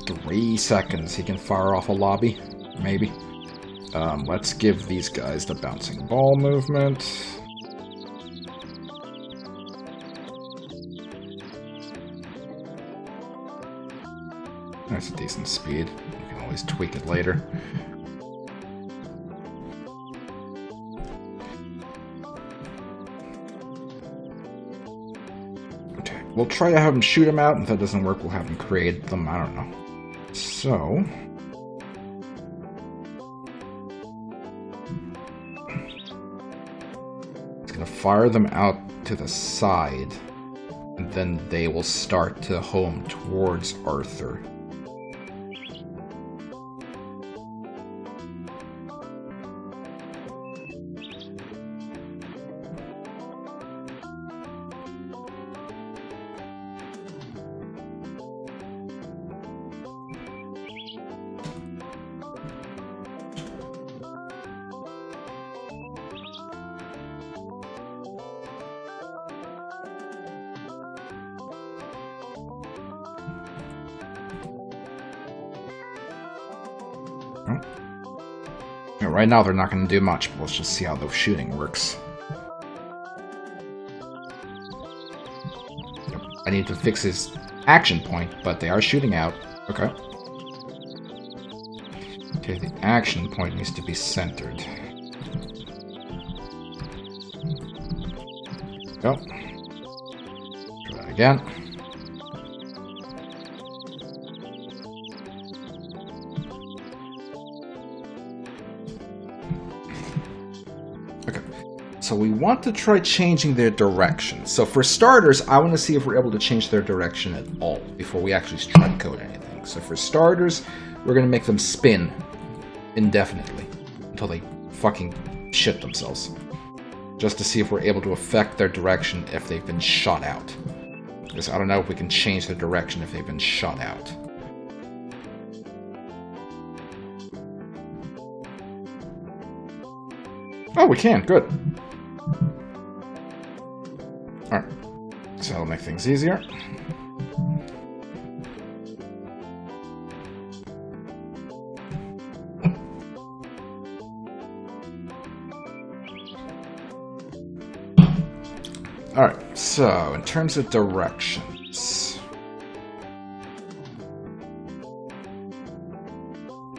3 seconds he can fire off a lobby. Maybe. Let's give these guys the bouncing ball movement. That's a decent speed. You can always tweak it later. We'll try to have him shoot him out, and if that doesn't work, we'll have him create them. I don't know. So... he's going to fire them out to the side, and then they will start to home towards Arthur. Yeah, right now they're not going to do much, but let's just see how the shooting works. Yep. I need to fix his action point, but they are shooting out. Okay. Okay, the action point needs to be centered. Go. Try that again. So we want to try changing their direction. So for starters, I want to see if we're able to change their direction at all before we actually try to code anything. So for starters, we're going to make them spin indefinitely until they fucking shit themselves. Just to see if we're able to affect their direction if they've been shot out. Because I don't know if we can change their direction if they've been shot out. Oh, we can. Good. Alright. So that'll make things easier. Alright, so in terms of directions.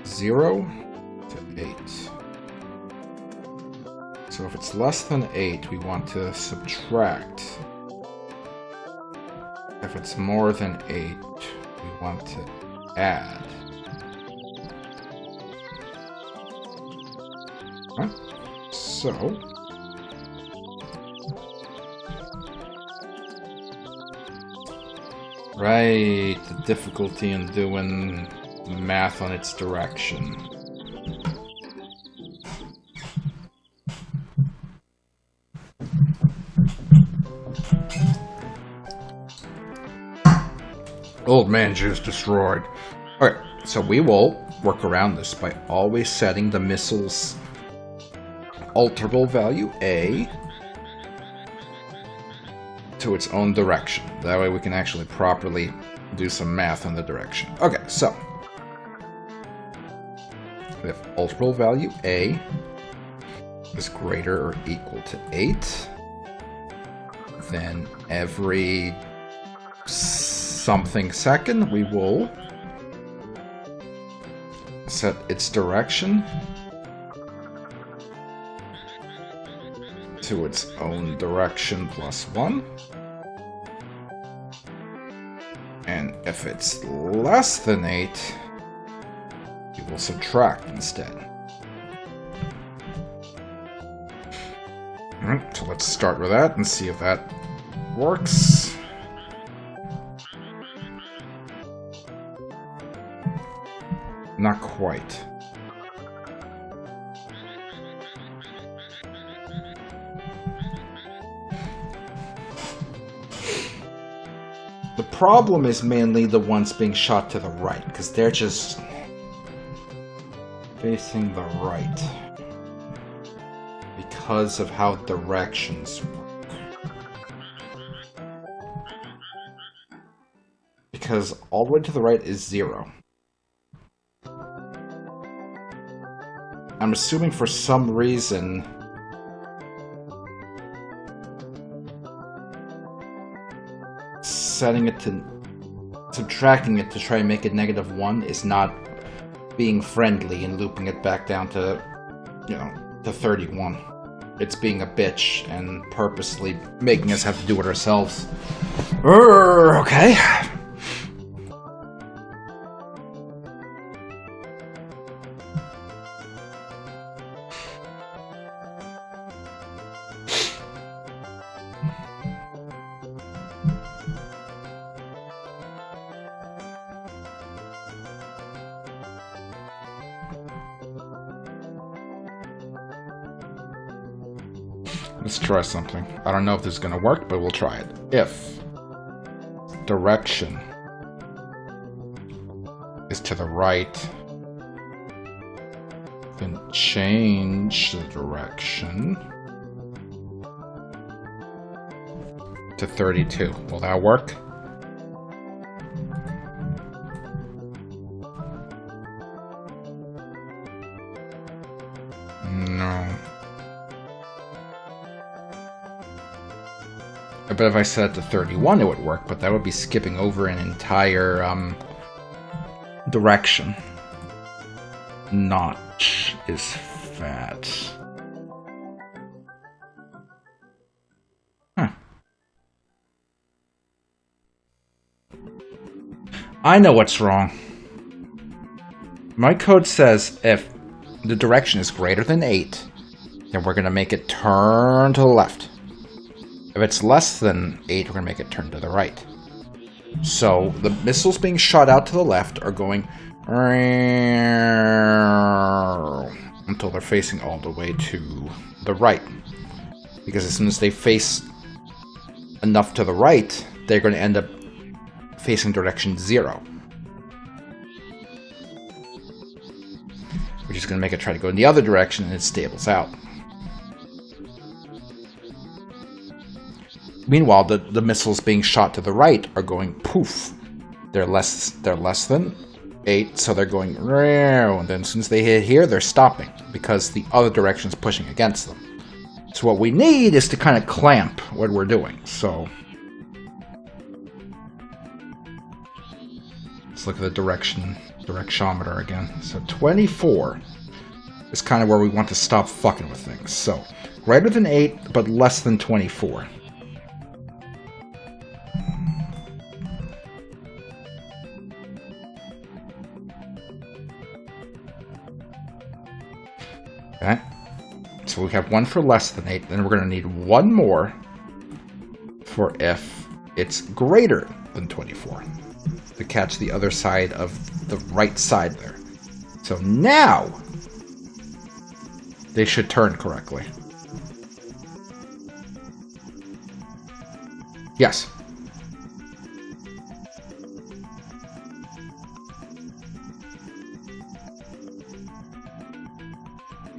0 to 8. So if it's less than 8, we want to subtract. If it's more than 8, we want to add. Right? So right, the difficulty in doing math on its direction. Old man juice destroyed. Alright, so we will work around this by always setting the missile's alterable value A to its own direction. That way we can actually properly do some math on the direction. Okay, so if alterable value A is greater or equal to 8, then every something second we will set its direction to its own direction plus 1. And if it's less than 8, we will subtract instead. Alright, so let's start with that and see if that works. Not quite. The problem is mainly the ones being shot to the right, because they're just facing the right. Because of how directions work. Because all the way to the right is 0. I'm assuming for some reason setting it to subtracting it to try and make it -1 is not being friendly and looping it back down to, you know, to 31. It's being a bitch and purposely making us have to do it ourselves. Okay. Let's try something. I don't know if this is going to work, but we'll try it. If direction is to the right, then change the direction to 32. Will that work? No. I bet if I set it to 31 it would work, but that would be skipping over an entire direction. Notch is fat. Huh. I know what's wrong. My code says if the direction is greater than 8, then we're going to make it turn to the left. If it's less than 8, we're going to make it turn to the right. So the missiles being shot out to the left are going until they're facing all the way to the right. Because as soon as they face enough to the right, they're going to end up facing direction 0. Which is going to make it try to go in the other direction, and it stables out. Meanwhile, the missiles being shot to the right are going poof. They're less than 8, so they're going, and then as soon as they hit here, they're stopping because the other direction is pushing against them. So what we need is to kind of clamp what we're doing. So let's look at the directiometer again. So 24 is kind of where we want to stop fucking with things. So greater than 8, but less than 24. Okay, so we have one for less than 8, then we're going to need one more for if it's greater than 24 to catch the other side of the right side there. So now they should turn correctly. Yes.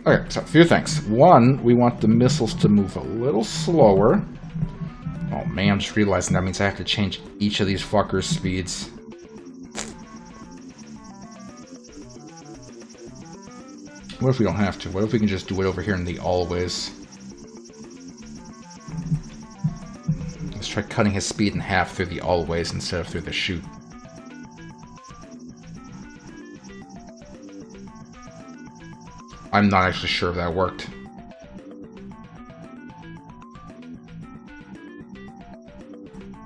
Okay, so a few things. One, we want the missiles to move a little slower. Oh man, I'm just realizing that means I have to change each of these fuckers' speeds. What if we don't have to? What if we can just do it over here in the always? Let's try cutting his speed in half through the always instead of through the chute. I'm not actually sure if that worked.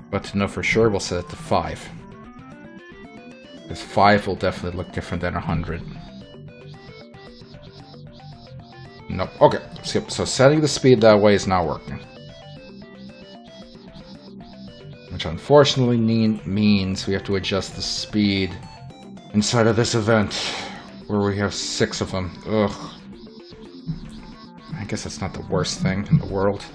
But to know for sure, we'll set it to 5. Because 5 will definitely look different than 100. Nope. Okay, skip. So setting the speed that way is not working. Which unfortunately means we have to adjust the speed inside of this event. Where we have 6 of them. Ugh. I guess that's not the worst thing in the world.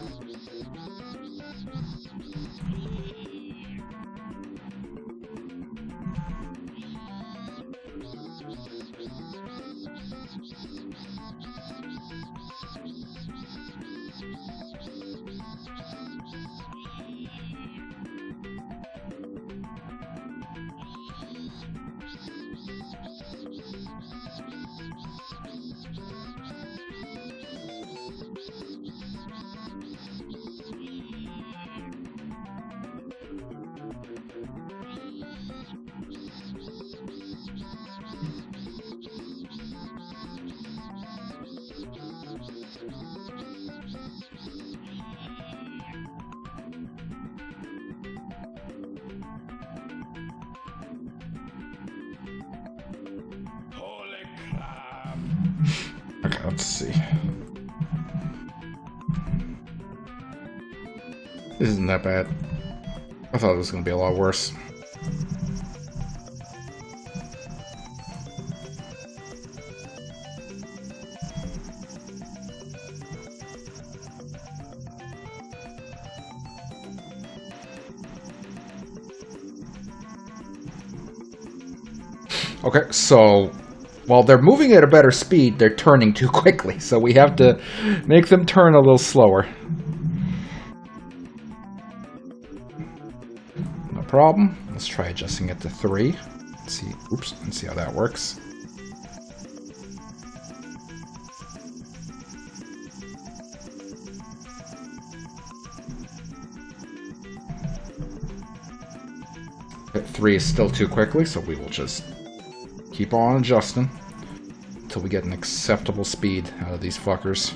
Okay, let's see. This isn't that bad. I thought it was going to be a lot worse. Okay, so while they're moving at a better speed, they're turning too quickly, so we have to make them turn a little slower. No problem. Let's try adjusting it to 3. Let's see. Oops, let's see how that works. At 3 is still too quickly, so we will just keep on adjusting until we get an acceptable speed out of these fuckers.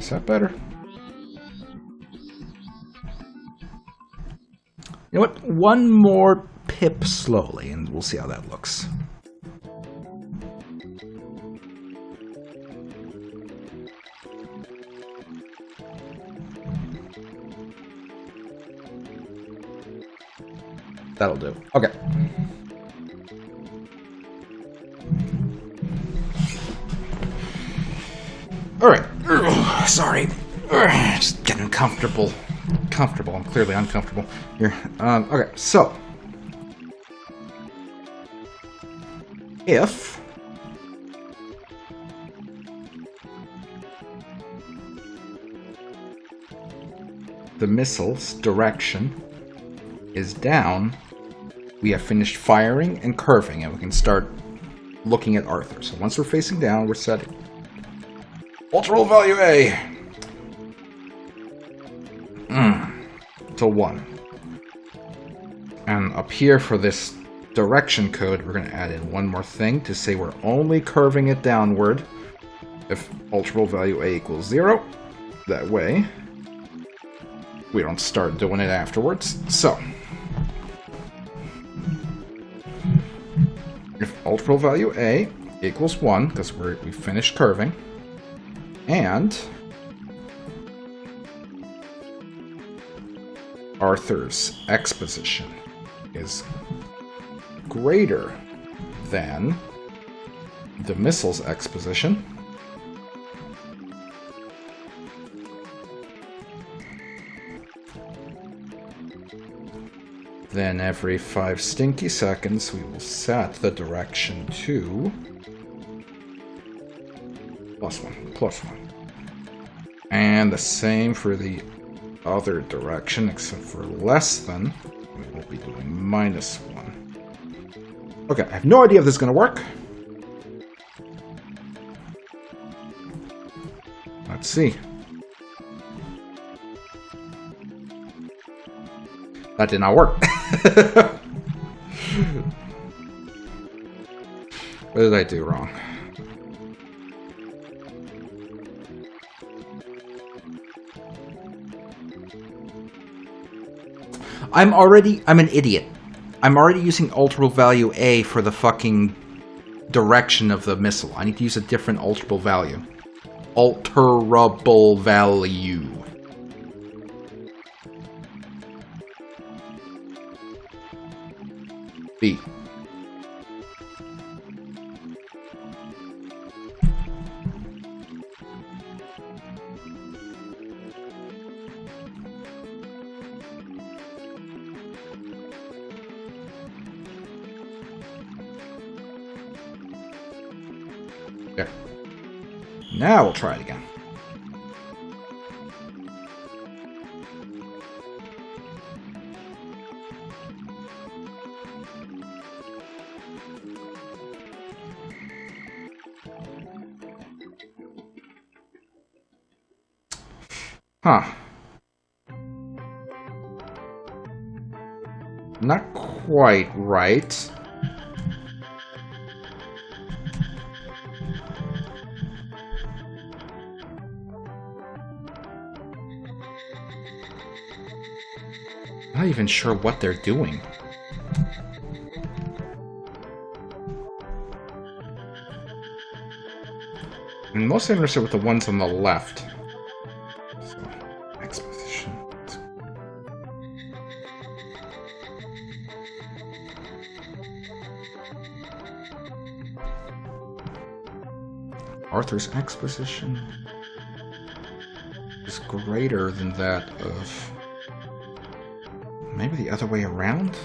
Is that better? You know what? One more pip slowly, and we'll see how that looks. That'll do. Okay. Alright. Sorry. Just getting comfortable. I'm clearly uncomfortable here. Okay, so. If the missile's direction is down, we have finished firing and curving, and we can start looking at Arthur. So once we're facing down, we're setting ultra value A to 1. And up here for this direction code, we're going to add in one more thing to say we're only curving it downward if ultra value A equals 0. That way, we don't start doing it afterwards. So, if ultra value A equals 1, because we finished curving, and Arthur's X position is greater than the missile's X position, then every 5 stinky seconds we will set the direction to +1. And the same for the other direction, except for less than, we will be doing -1. Okay, I have no idea if this is going to work. Let's see. That did not work. What did I do wrong? I'm an idiot. I'm already using ultra value A for the fucking direction of the missile. I need to use a different alterable value. Alterable value. B. Okay. Now we'll try it again. Huh. Not quite right. Not even sure what they're doing. I'm mostly interested with the ones on the left. So, X position. Arthur's X position is greater than that of... maybe the other way around?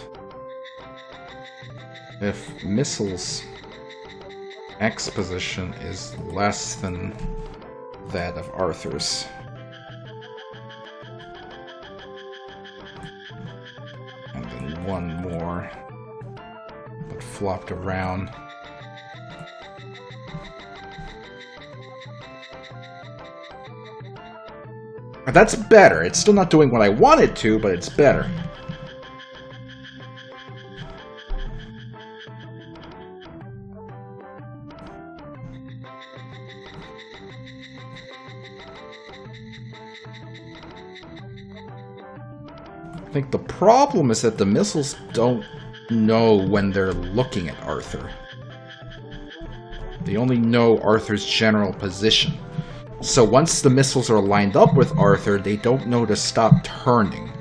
If missiles X position is less than that of Arthur's. And then one more, but flopped around. That's better. It's still not doing what I want it to, but it's better. think the problem is that the missiles don't know when they're looking at Arthur. They only know Arthur's general position. So once the missiles are lined up with Arthur, they don't know to stop turning.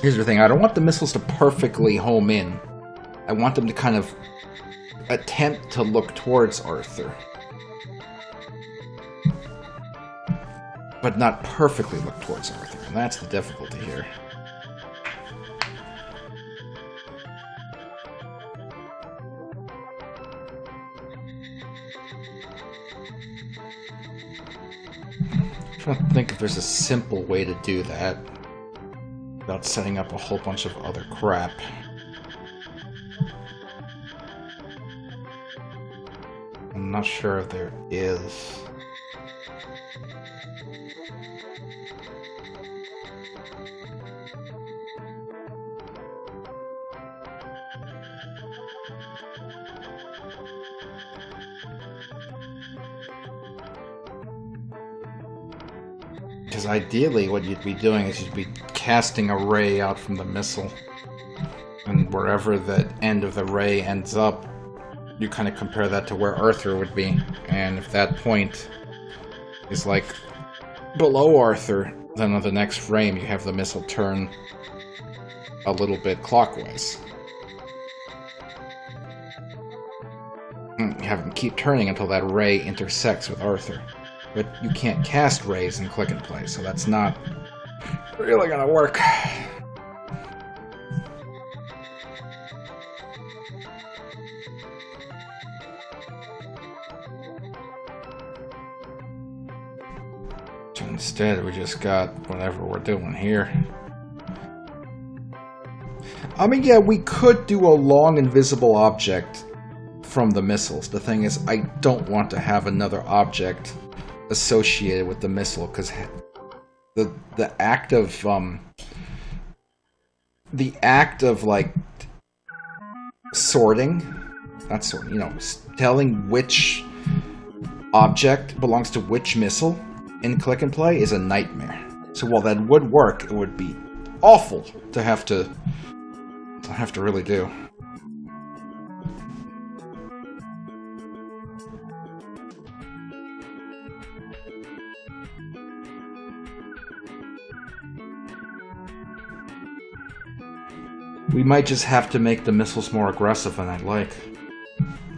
Here's the thing, I don't want the missiles to perfectly home in. I want them to kind of attempt to look towards Arthur. But not perfectly look towards Arthur, and that's the difficulty here. I'm trying to think if there's a simple way to do that without setting up a whole bunch of other crap. I'm not sure if there is. Because ideally what you'd be doing is you'd be casting a ray out from the missile. And wherever the end of the ray ends up, you kind of compare that to where Arthur would be. And if that point is like below Arthur, then on the next frame you have the missile turn a little bit clockwise. You have him keep turning until that ray intersects with Arthur. But you can't cast rays in Click and Play, so that's not really gonna work. So instead, we just got whatever we're doing here. I mean, yeah, we could do a long invisible object from the missiles. The thing is, I don't want to have another object associated with the missile, because the act of like sorting, not sorting, you know, telling which object belongs to which missile in Click and Play is a nightmare. So while that would work, it would be awful to have to really do. We might just have to make the missiles more aggressive than I'd like.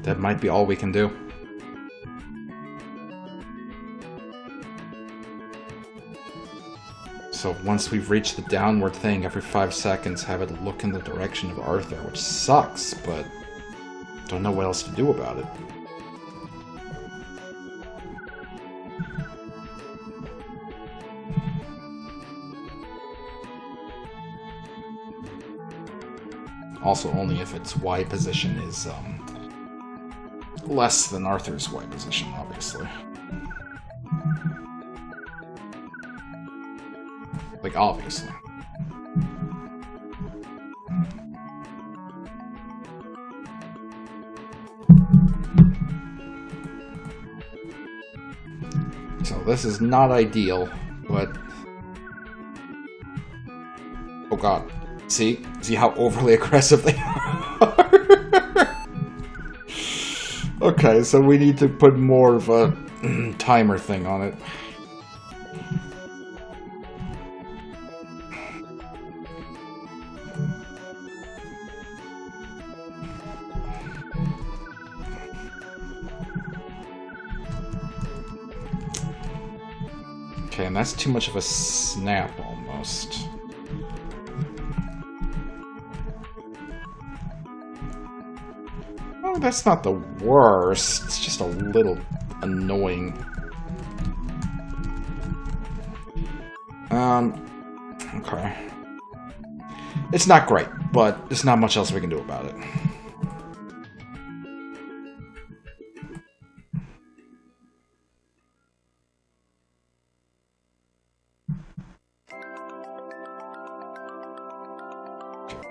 That might be all we can do. So once we've reached the downward thing, every 5 seconds have it look in the direction of Arthur, which sucks, but don't know what else to do about it. Also only if its Y position is less than Arthur's Y position, obviously. Like, obviously. So this is not ideal, but... Oh god. See how overly aggressive they are? Okay, so we need to put more of a timer thing on it. Okay, and that's too much of a snap, almost. Oh, that's not the worst. It's just a little annoying. Okay. It's not great, but there's not much else we can do about it.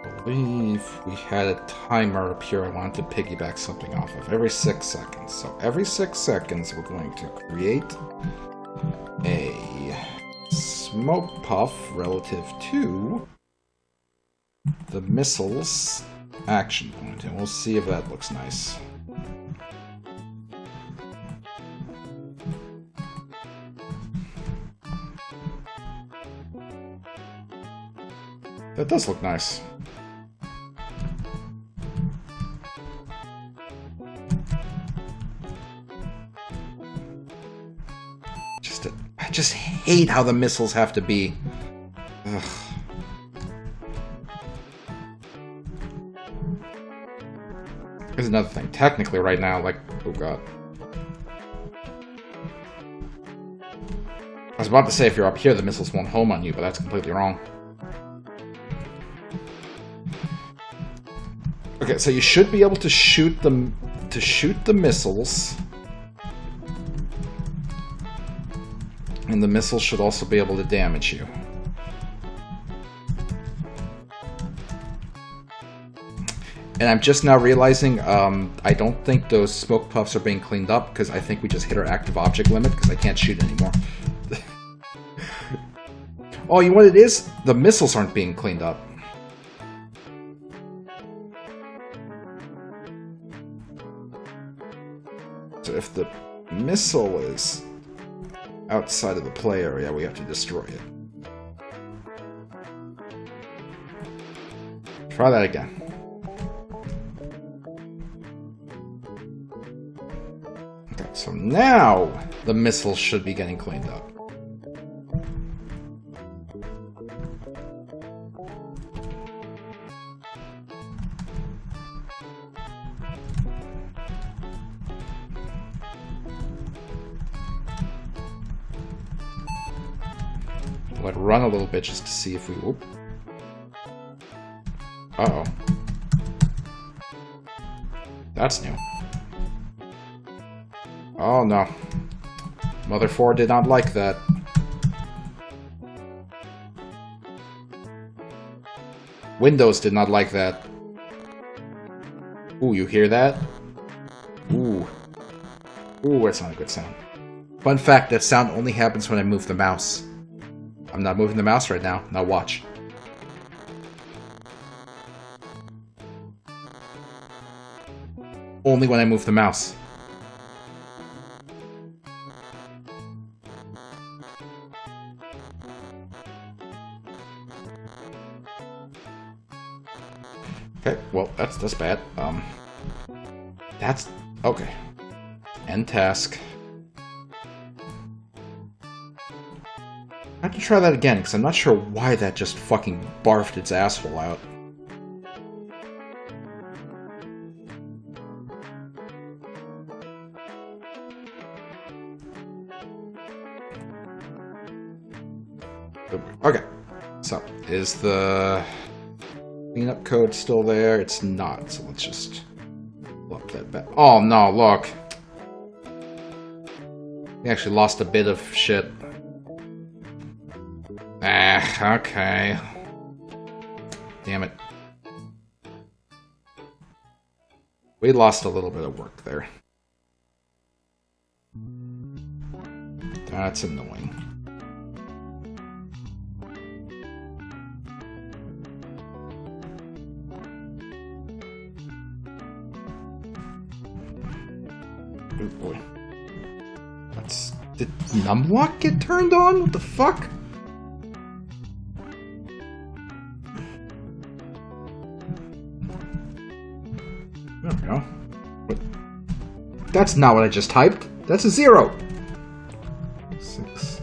I believe we had a timer up here I wanted to piggyback something off of every 6 seconds. So every 6 seconds we're going to create a smoke puff relative to the missile's action point, and we'll see if that looks nice. That does look nice. I just hate how the missiles have to be. Ugh. Here's another thing. Technically, right now, like, oh god. I was about to say if you're up here, the missiles won't home on you, but that's completely wrong. Okay, so you should be able to shoot them the missiles. And the missiles should also be able to damage you. And I'm just now realizing I don't think those smoke puffs are being cleaned up, because I think we just hit our active object limit, because I can't shoot anymore. Oh, you know what it is? The missiles aren't being cleaned up. So if the missile is outside of the play area, we have to destroy it. Try that again. Okay, so now the missiles should be getting cleaned up. Let run a little bit just to see if we... Whoop. Uh-oh. That's new. Oh no. Mother 4 did not like that. Windows did not like that. Ooh, you hear that? Ooh. Ooh, that's not a good sound. Fun fact, that sound only happens when I move the mouse. I'm not moving the mouse right now. Now watch. Only when I move the mouse. Okay, well, that's bad. That's... okay. End task. I have to try that again, because I'm not sure why that just fucking barfed its asshole out. Okay, so, is the cleanup code still there? It's not, so let's just pull up that back. Oh no, look! We actually lost a bit of shit. Ah, okay. Damn it. We lost a little bit of work there. That's annoying. Oh boy. That's... did numlock get turned on? What the fuck? There we go. What? That's not what I just typed. That's a 0. 6,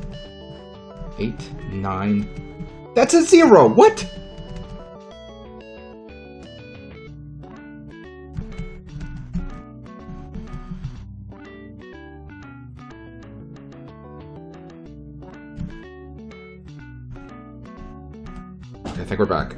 8, 9. That's a 0. What? I think we're back.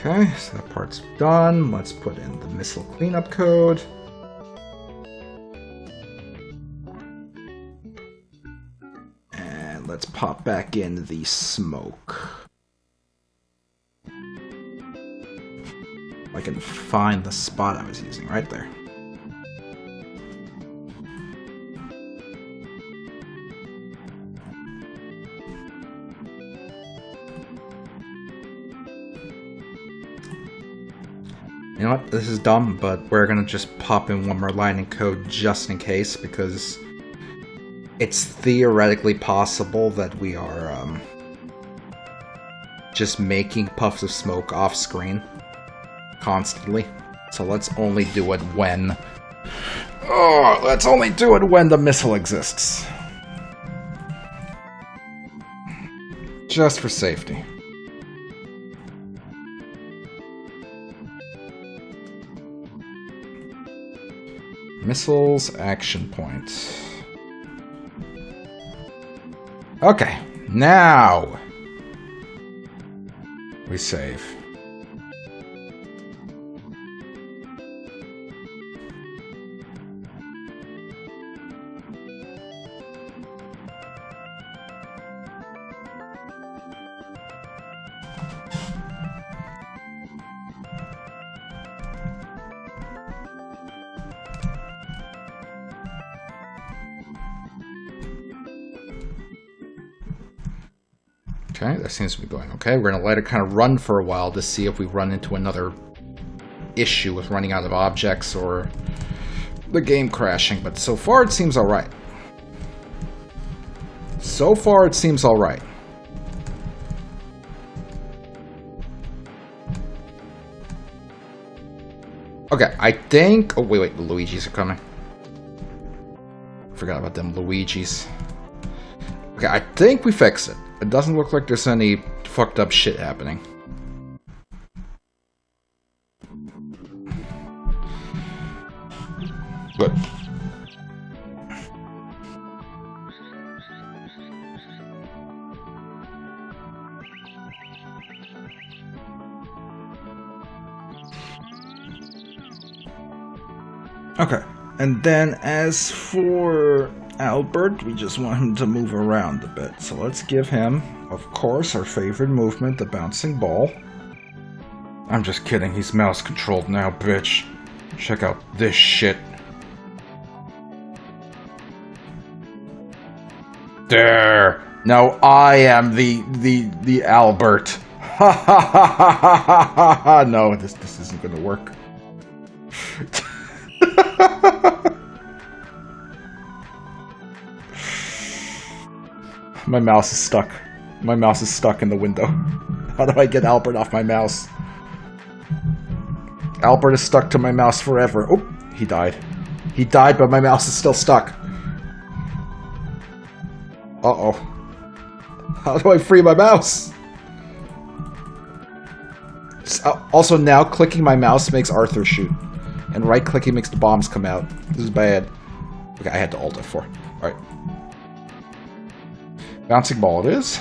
Okay, so that part's done. Let's put in the missile cleanup code. And let's pop back in the smoke. I can find the spot I was using right there. You know what? This is dumb, but we're gonna just pop in one more line in code just in case, because it's theoretically possible that we are just making puffs of smoke off screen constantly. So let's only do it when... Oh, let's only do it when the missile exists. Just for safety. Missiles, action point. Okay, now we save. Okay, that seems to be going okay. We're going to let it kind of run for a while to see if we run into another issue with running out of objects or the game crashing, but so far it seems alright. So far it seems alright. Okay, I think... Oh, wait, the Luigis are coming. Forgot about them Luigis. Okay, I think we fixed it. It doesn't look like there's any fucked up shit happening. Good. Okay, and then as for Albert, we just want him to move around a bit. So let's give him, of course, our favorite movement, the bouncing ball. I'm just kidding, he's mouse controlled now, bitch. Check out this shit. There! Now I am the Albert. Ha ha ha ha ha ha ha! No, this isn't gonna work. My mouse is stuck. My mouse is stuck in the window. How do I get Albert off my mouse? Albert is stuck to my mouse forever. Oh, he died. He died, but my mouse is still stuck. Uh-oh. How do I free my mouse? Also, now clicking my mouse makes Arthur shoot. And right-clicking makes the bombs come out. This is bad. Okay, I had to Alt F4. Alright. Bouncing ball it is.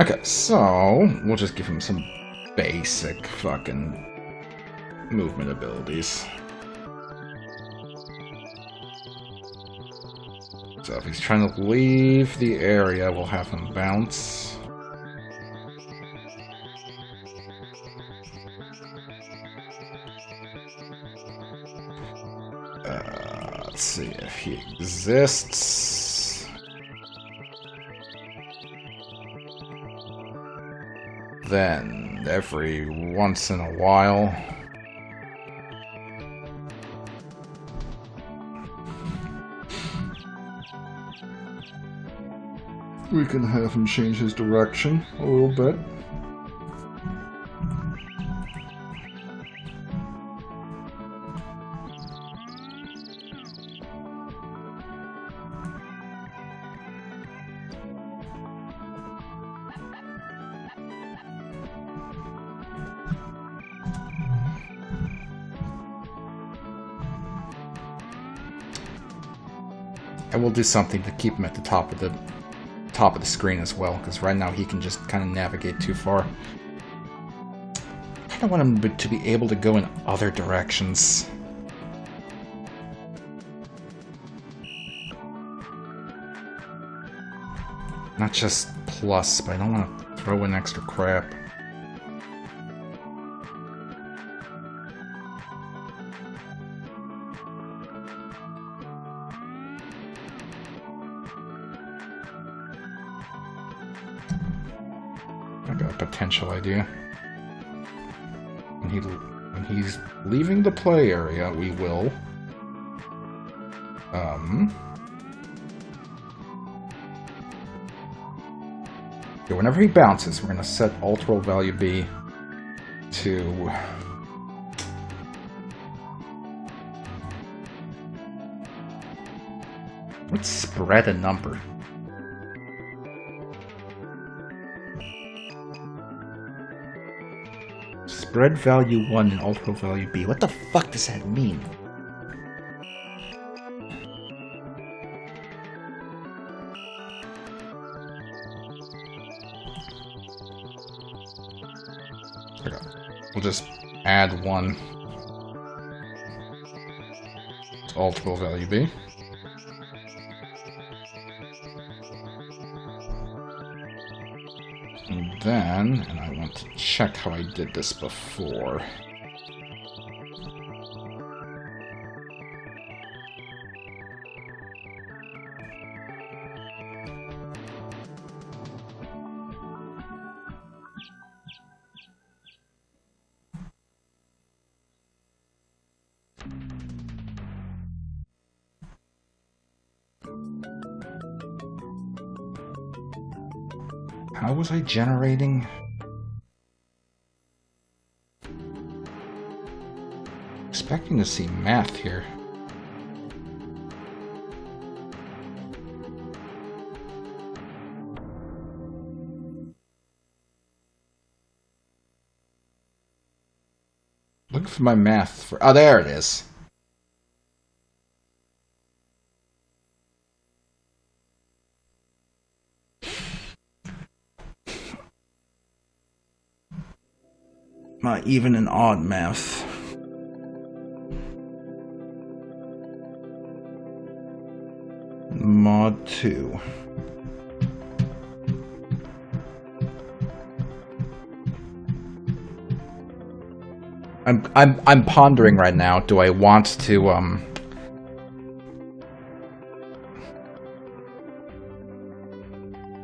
Okay, so we'll just give him some basic fucking movement abilities. So if he's trying to leave the area, we'll have him bounce. Let's see if he exists. Then, every once in a while... we can have him change his direction a little bit. And we'll do something to keep him at the top of the screen as well, because right now he can just kind of navigate too far. I kind of want him to be able to go in other directions. Not just plus, but I don't want to throw in extra crap. I got a potential idea. When he's leaving the play area, we will okay, whenever he bounces, we're gonna set alt roll value B to let's spread a number. Spread value 1 and alt roll value B. What the fuck does that mean? We'll just add 1 to alt roll value B. And then, and I want to check how I did this before. How was I generating? Expecting to see math here. Looking for my math for. Oh, there it is. My even and odd math. Mod 2. I'm pondering right now, do I want to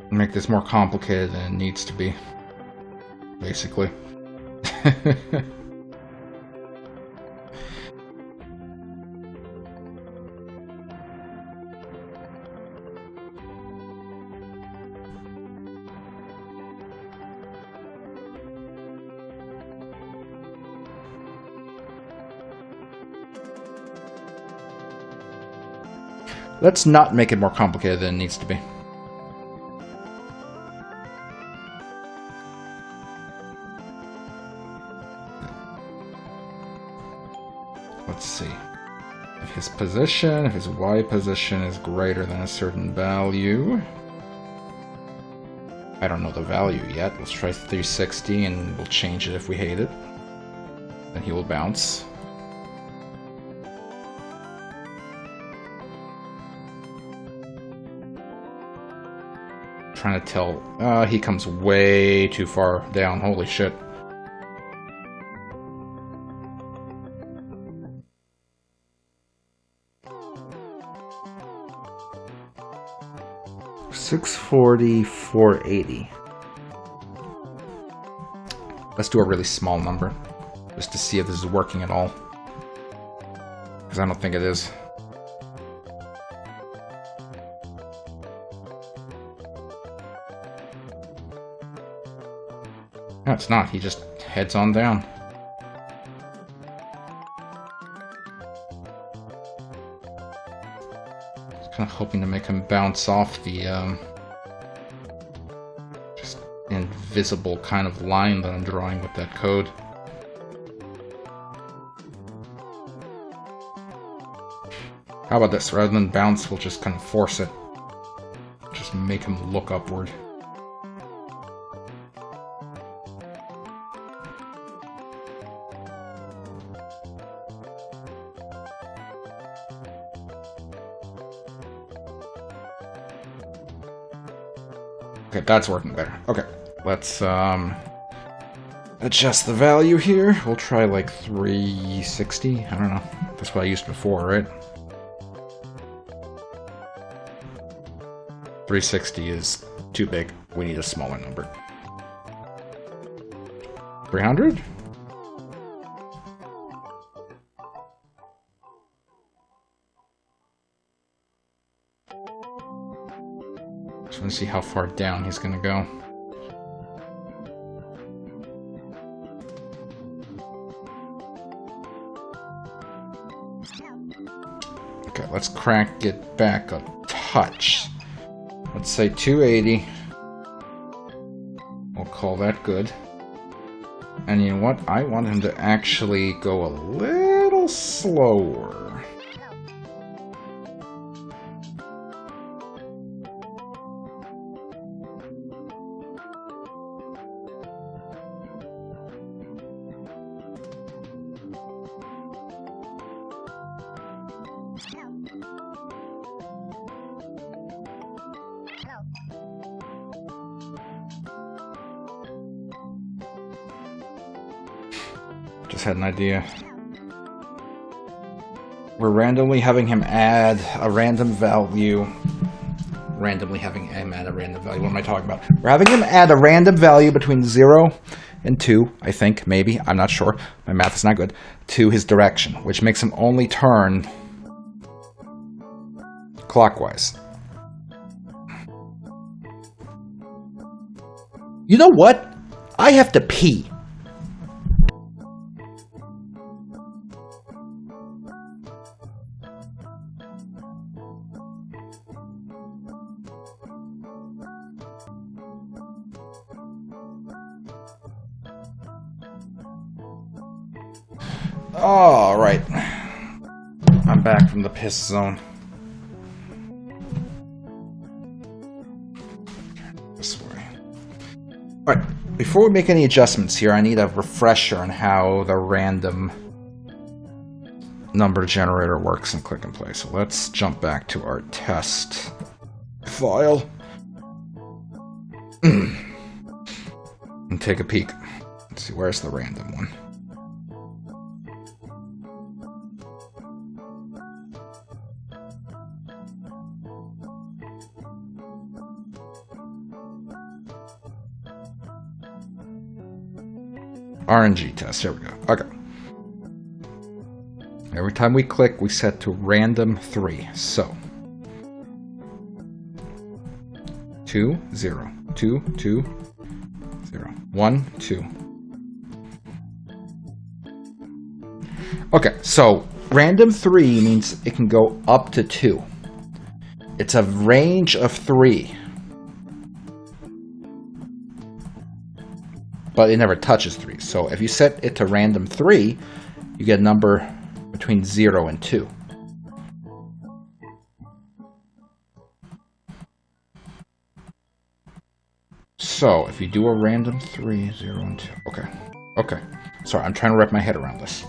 make this more complicated than it needs to be, basically. Let's not make it more complicated than it needs to be. Let's see. If his position, if his Y position is greater than a certain value. I don't know the value yet. Let's try 360 and we'll change it if we hate it. Then he will bounce. Trying to tell. He comes way too far down. Holy shit. $640, $480. Let's do a really small number, just to see if this is working at all. Because I don't think it is. No, it's not. He just heads on down. Kind of hoping to make him bounce off the just invisible kind of line that I'm drawing with that code. How about this? Rather than bounce, we'll just kind of force it. Just make him look upward. Okay, that's working better. Okay, let's adjust the value here. We'll try like 360. I don't know. That's what I used before, right? 360 is too big. We need a smaller number. 300? Just want to see how far down he's going to go. Okay, let's crank it back a touch. Let's say 280. We'll call that good. And you know what? I want him to actually go a little slower. Just had an idea. We're randomly having him add a random value. Randomly having him add a random value. What am I talking about? We're having him add a random value between 0 and 2, I think, maybe. I'm not sure. My math is not good. To his direction, which makes him only turn clockwise. You know what? I have to pee. All right, I'm back from the piss zone. This way. All right, before we make any adjustments here, I need a refresher on how the random number generator works in Klik and Play. So let's jump back to our test file and take a peek. Let's see, where's the random one? RNG test, here we go. Okay. Every time we click, we set to random 3. So 2, 0, 2, 2, 0, 1, 2. Okay, so random 3 means it can go up to 2. It's a range of 3. But it never touches 3. So if you set it to random 3, you get a number between 0 and 2. So if you do a random 3, 0, and 2. Okay. Okay. Sorry, I'm trying to wrap my head around this.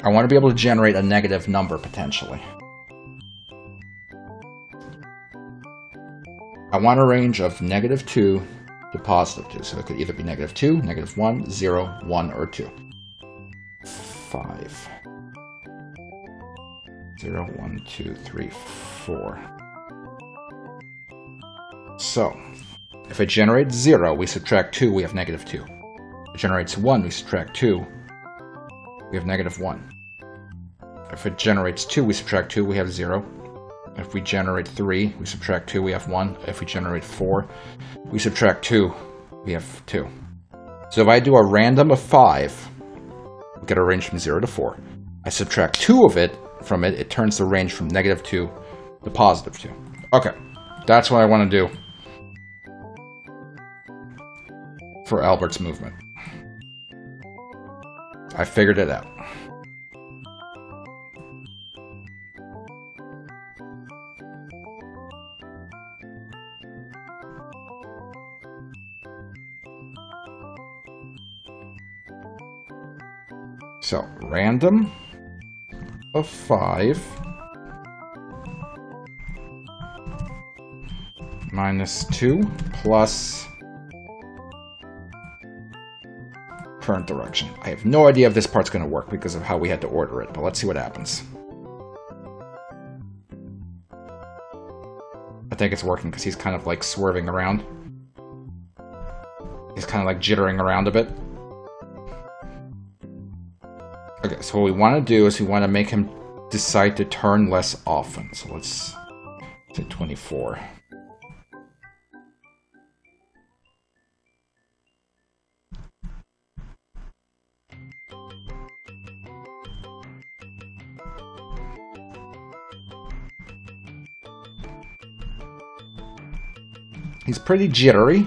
I want to be able to generate a negative number, potentially. I want a range of negative 2 to positive 2. So it could either be negative 2, negative 1, 0, 1, or 2. 5. 0, 1, 2, 3, 4. So, if it generates 0, we subtract 2, we have negative 2. If it generates 1, we subtract 2, we have negative 1. If it generates 2, we subtract 2, we have 0. If we generate 3, we subtract 2, we have 1. If we generate 4, we subtract 2, we have 2. So if I do a random of 5, we get a range from 0 to 4. I subtract 2 of it from it, it turns the range from negative 2 to positive 2. Okay, that's what I want to do for Albert's movement. I figured it out. So, random of 5 minus 2 plus current direction. I have no idea if this part's going to work because of how we had to order it, but let's see what happens. I think it's working because he's kind of like swerving around. He's kind of like jittering around a bit. Okay, so what we want to do is we want to make him decide to turn less often. So let's say 24. He's pretty jittery.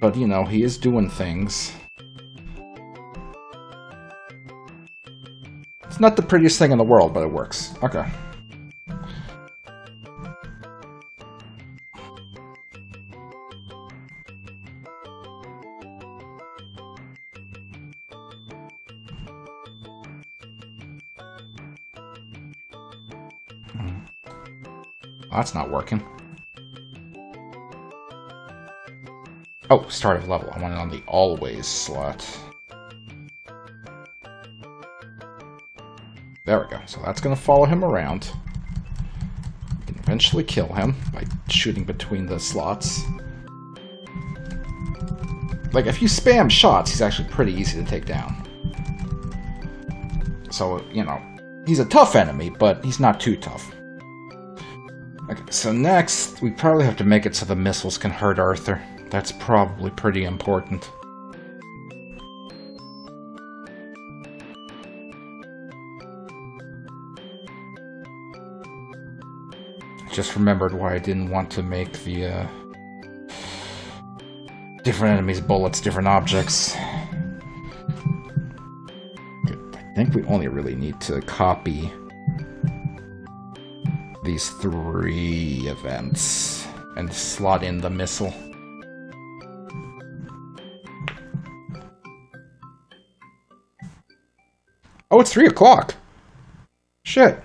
But, you know, he is doing things. It's not the prettiest thing in the world, but it works. Okay. That's not working. Oh, start of level. I want it on the always slot. There we go. So that's going to follow him around. We can eventually kill him by shooting between the slots. Like, if you spam shots, he's actually pretty easy to take down. So, you know, he's a tough enemy, but he's not too tough. Okay, so next, we probably have to make it so the missiles can hurt Arthur. That's probably pretty important. Just remembered why I didn't want to make the different enemies' bullets, different objects. Good. I think we only really need to copy these 3 events and slot in the missile. Oh, it's 3 o'clock. Shit.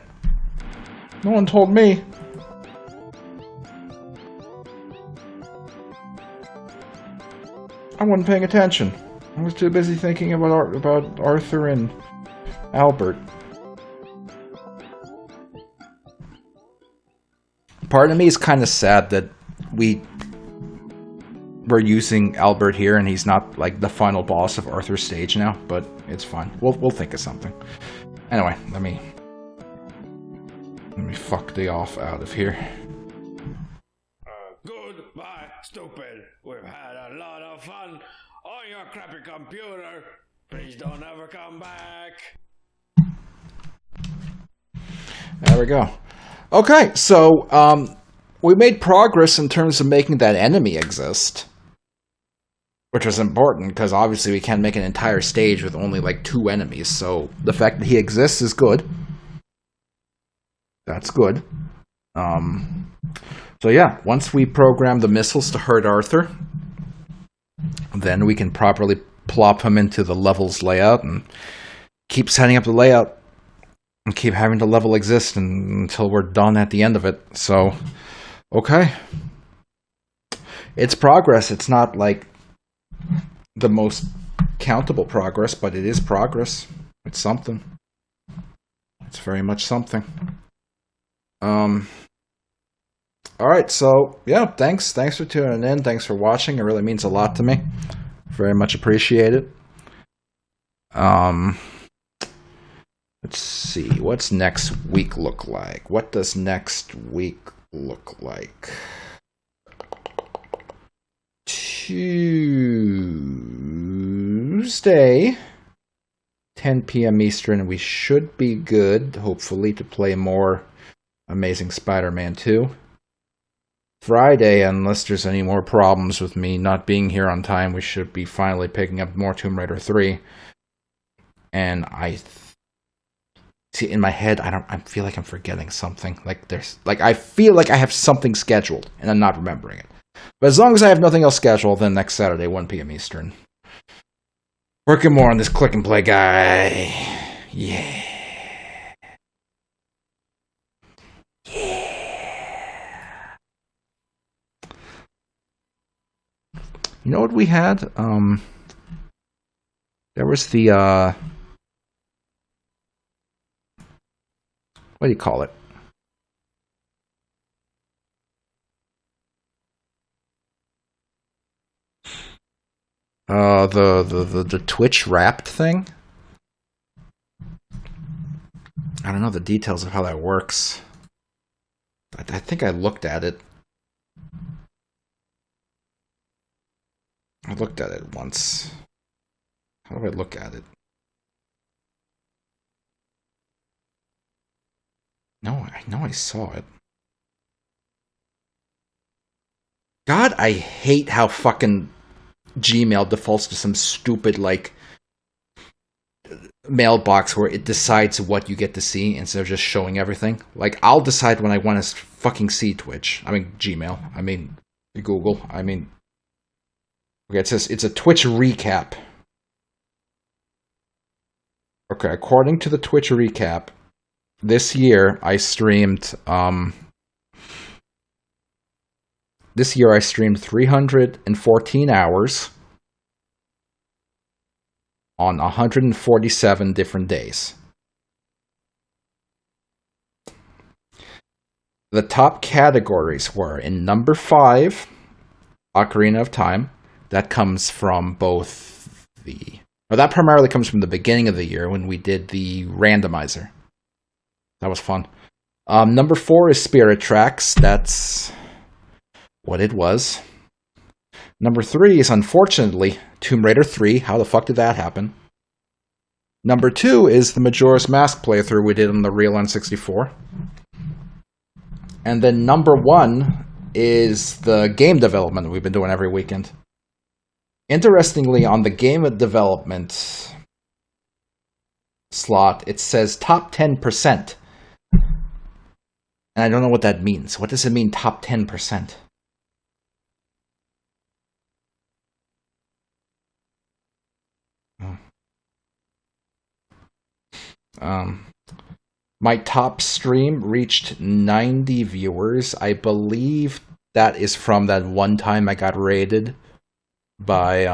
No one told me. I wasn't paying attention. I was too busy thinking about Arthur and Albert. Part of me is kind of sad that we're using Albert here and he's not like the final boss of Arthur's stage now, but it's fine. We'll think of something. Anyway, let me fuck the off out of here. Goodbye, stupid. We've had a lot of fun on your crappy computer. Please don't ever come back. There we go. Okay, so we made progress in terms of making that enemy exist. Which was important, because obviously we can't make an entire stage with only like 2 enemies, so the fact that he exists is good. That's good. So yeah, once we program the missiles to hurt Arthur, then we can properly plop him into the levels layout and keep setting up the layout and keep having the level exist until we're done at the end of it. So, okay. It's progress. It's not like the most countable progress, but it is progress. It's something. It's very much something. Alright, so, yeah, thanks for tuning in, thanks for watching, it really means a lot to me. Very much appreciated. Let's see, what's next week look like? What does next week look like? Tuesday, 10 p.m. Eastern, we should be good, hopefully, to play more Amazing Spider-Man 2. Friday, unless there's any more problems with me not being here on time, we should be finally picking up more Tomb Raider 3. And see, in my head, I feel like I'm forgetting something. I feel like I have something scheduled, and I'm not remembering it. But as long as I have nothing else scheduled, then next Saturday, 1 p.m. Eastern. Working more on this click and play guy. Yeah. You know what we had? There was the, what do you call it? The Twitch Wrapped thing? I don't know the details of how that works. I think I looked at it. I looked at it once. How do I look at it? No, I know I saw it. God, I hate how fucking Gmail defaults to some stupid, like, mailbox where it decides what you get to see instead of just showing everything. Like, I'll decide when I want to fucking see Twitch. I mean, Gmail. I mean, Google. I mean... Okay, it says it's a Twitch recap. Okay, according to the Twitch recap, this year I streamed 314 hours on 147 different days. The top categories were in number 5, Ocarina of Time. That comes from both that primarily comes from the beginning of the year when we did the randomizer. That was fun. Number 4 is Spirit Tracks. That's what it was. Number 3 is, unfortunately, Tomb Raider 3. How the fuck did that happen? Number 2 is the Majora's Mask playthrough we did on the real N64. And then number 1 is the game development we've been doing every weekend. Interestingly, on the game development slot, it says top 10%. And I don't know what that means. What does it mean, top 10%? My top stream reached 90 viewers. I believe that is from that one time I got raided by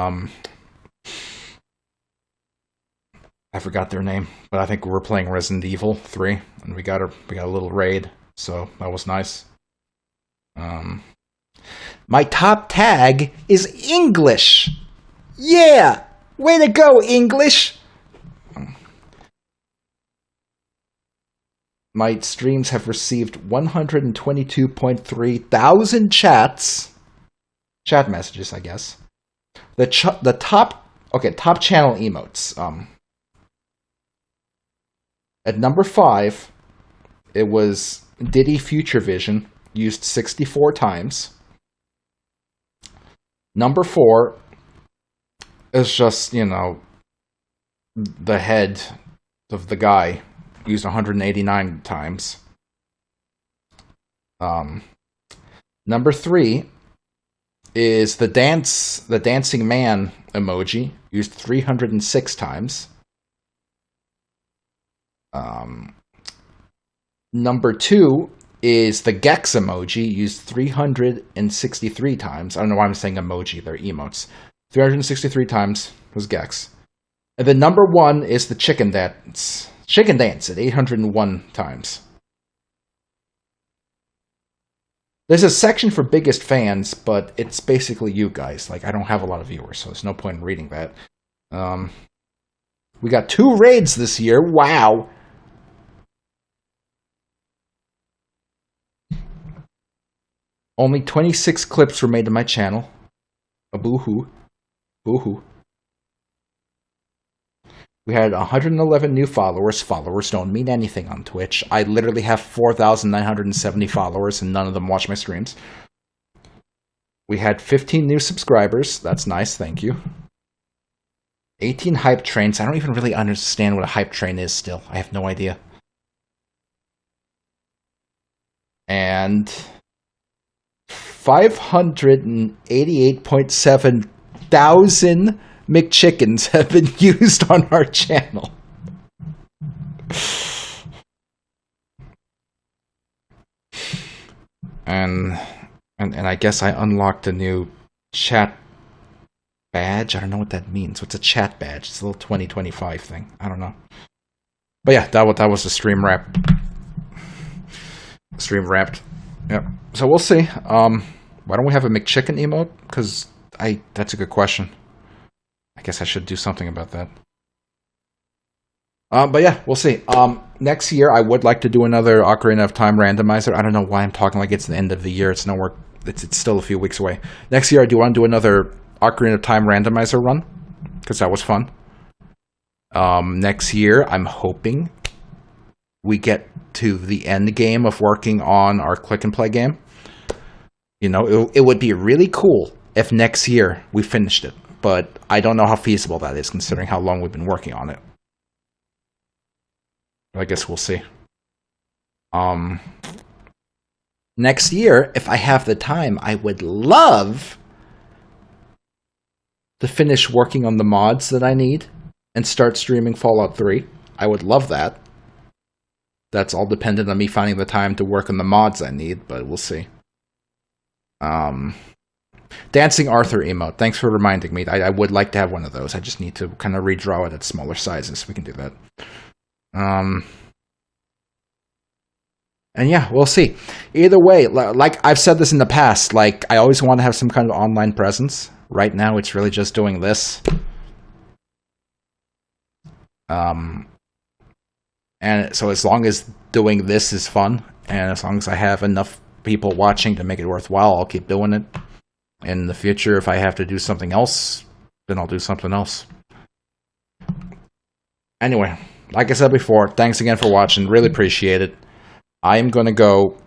I forgot their name, but I think we were playing Resident Evil 3 and we got a little raid, so that was nice. My top tag is English. Yeah, way to go, English. My streams have received 122.3 thousand chat messages, I guess. The top channel emotes. At number 5, it was Diddy Future Vision, used 64 times. Number 4 is just, the head of the guy, used 189 times. Number 3 is the dancing man emoji, used 306 times. Number 2 is the Gex emoji, used 363 times. I don't know why I'm saying emoji, they're emotes. 363 times was Gex. And then number 1 is the chicken dance. Chicken dance at 801 times. There's a section for biggest fans, but it's basically you guys. Like, I don't have a lot of viewers, so there's no point in reading that. We got 2 raids this year. Wow. Only 26 clips were made to my channel. A boo-hoo. Boo-hoo. We had 111 new followers. Followers don't mean anything on Twitch. I literally have 4,970 followers, and none of them watch my streams. We had 15 new subscribers. That's nice, thank you. 18 hype trains. I don't even really understand what a hype train is still. I have no idea. And 588.7 thousand McChickens have been used on our channel. And I guess I unlocked a new chat badge. I don't know what that means. What's a chat badge? It's a little 2025 thing. I don't know. But yeah, that was the stream wrap. Stream wrapped. Yep. So we'll see. Why don't we have a McChicken emote? Because that's a good question. I guess I should do something about that. But yeah, we'll see. Next year, I would like to do another Ocarina of Time randomizer. I don't know why I'm talking like it's the end of the year. It's nowhere. It's still a few weeks away. Next year, I do want to do another Ocarina of Time randomizer run because that was fun. Next year, I'm hoping we get to the end game of working on our click and play game. You know, it would be really cool if next year we finished it, but I don't know how feasible that is considering how long we've been working on it. I guess we'll see. Next year, if I have the time, I would love to finish working on the mods that I need and start streaming Fallout 3. I would love that. That's all dependent on me finding the time to work on the mods I need, but we'll see. Dancing Arthur emote. Thanks for reminding me. I would like to have one of those. I just need to kind of redraw it at smaller sizes. We can do that. And yeah, we'll see. Either way, like I've said this in the past, like I always want to have some kind of online presence. Right now, it's really just doing this. And so as long as doing this is fun, and as long as I have enough people watching to make it worthwhile, I'll keep doing it. In the future, if I have to do something else, then I'll do something else. Anyway, like I said before, thanks again for watching. Really appreciate it. I am going to go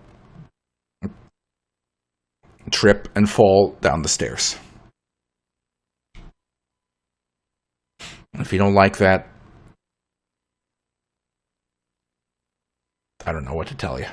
trip and fall down the stairs. If you don't like that, I don't know what to tell you.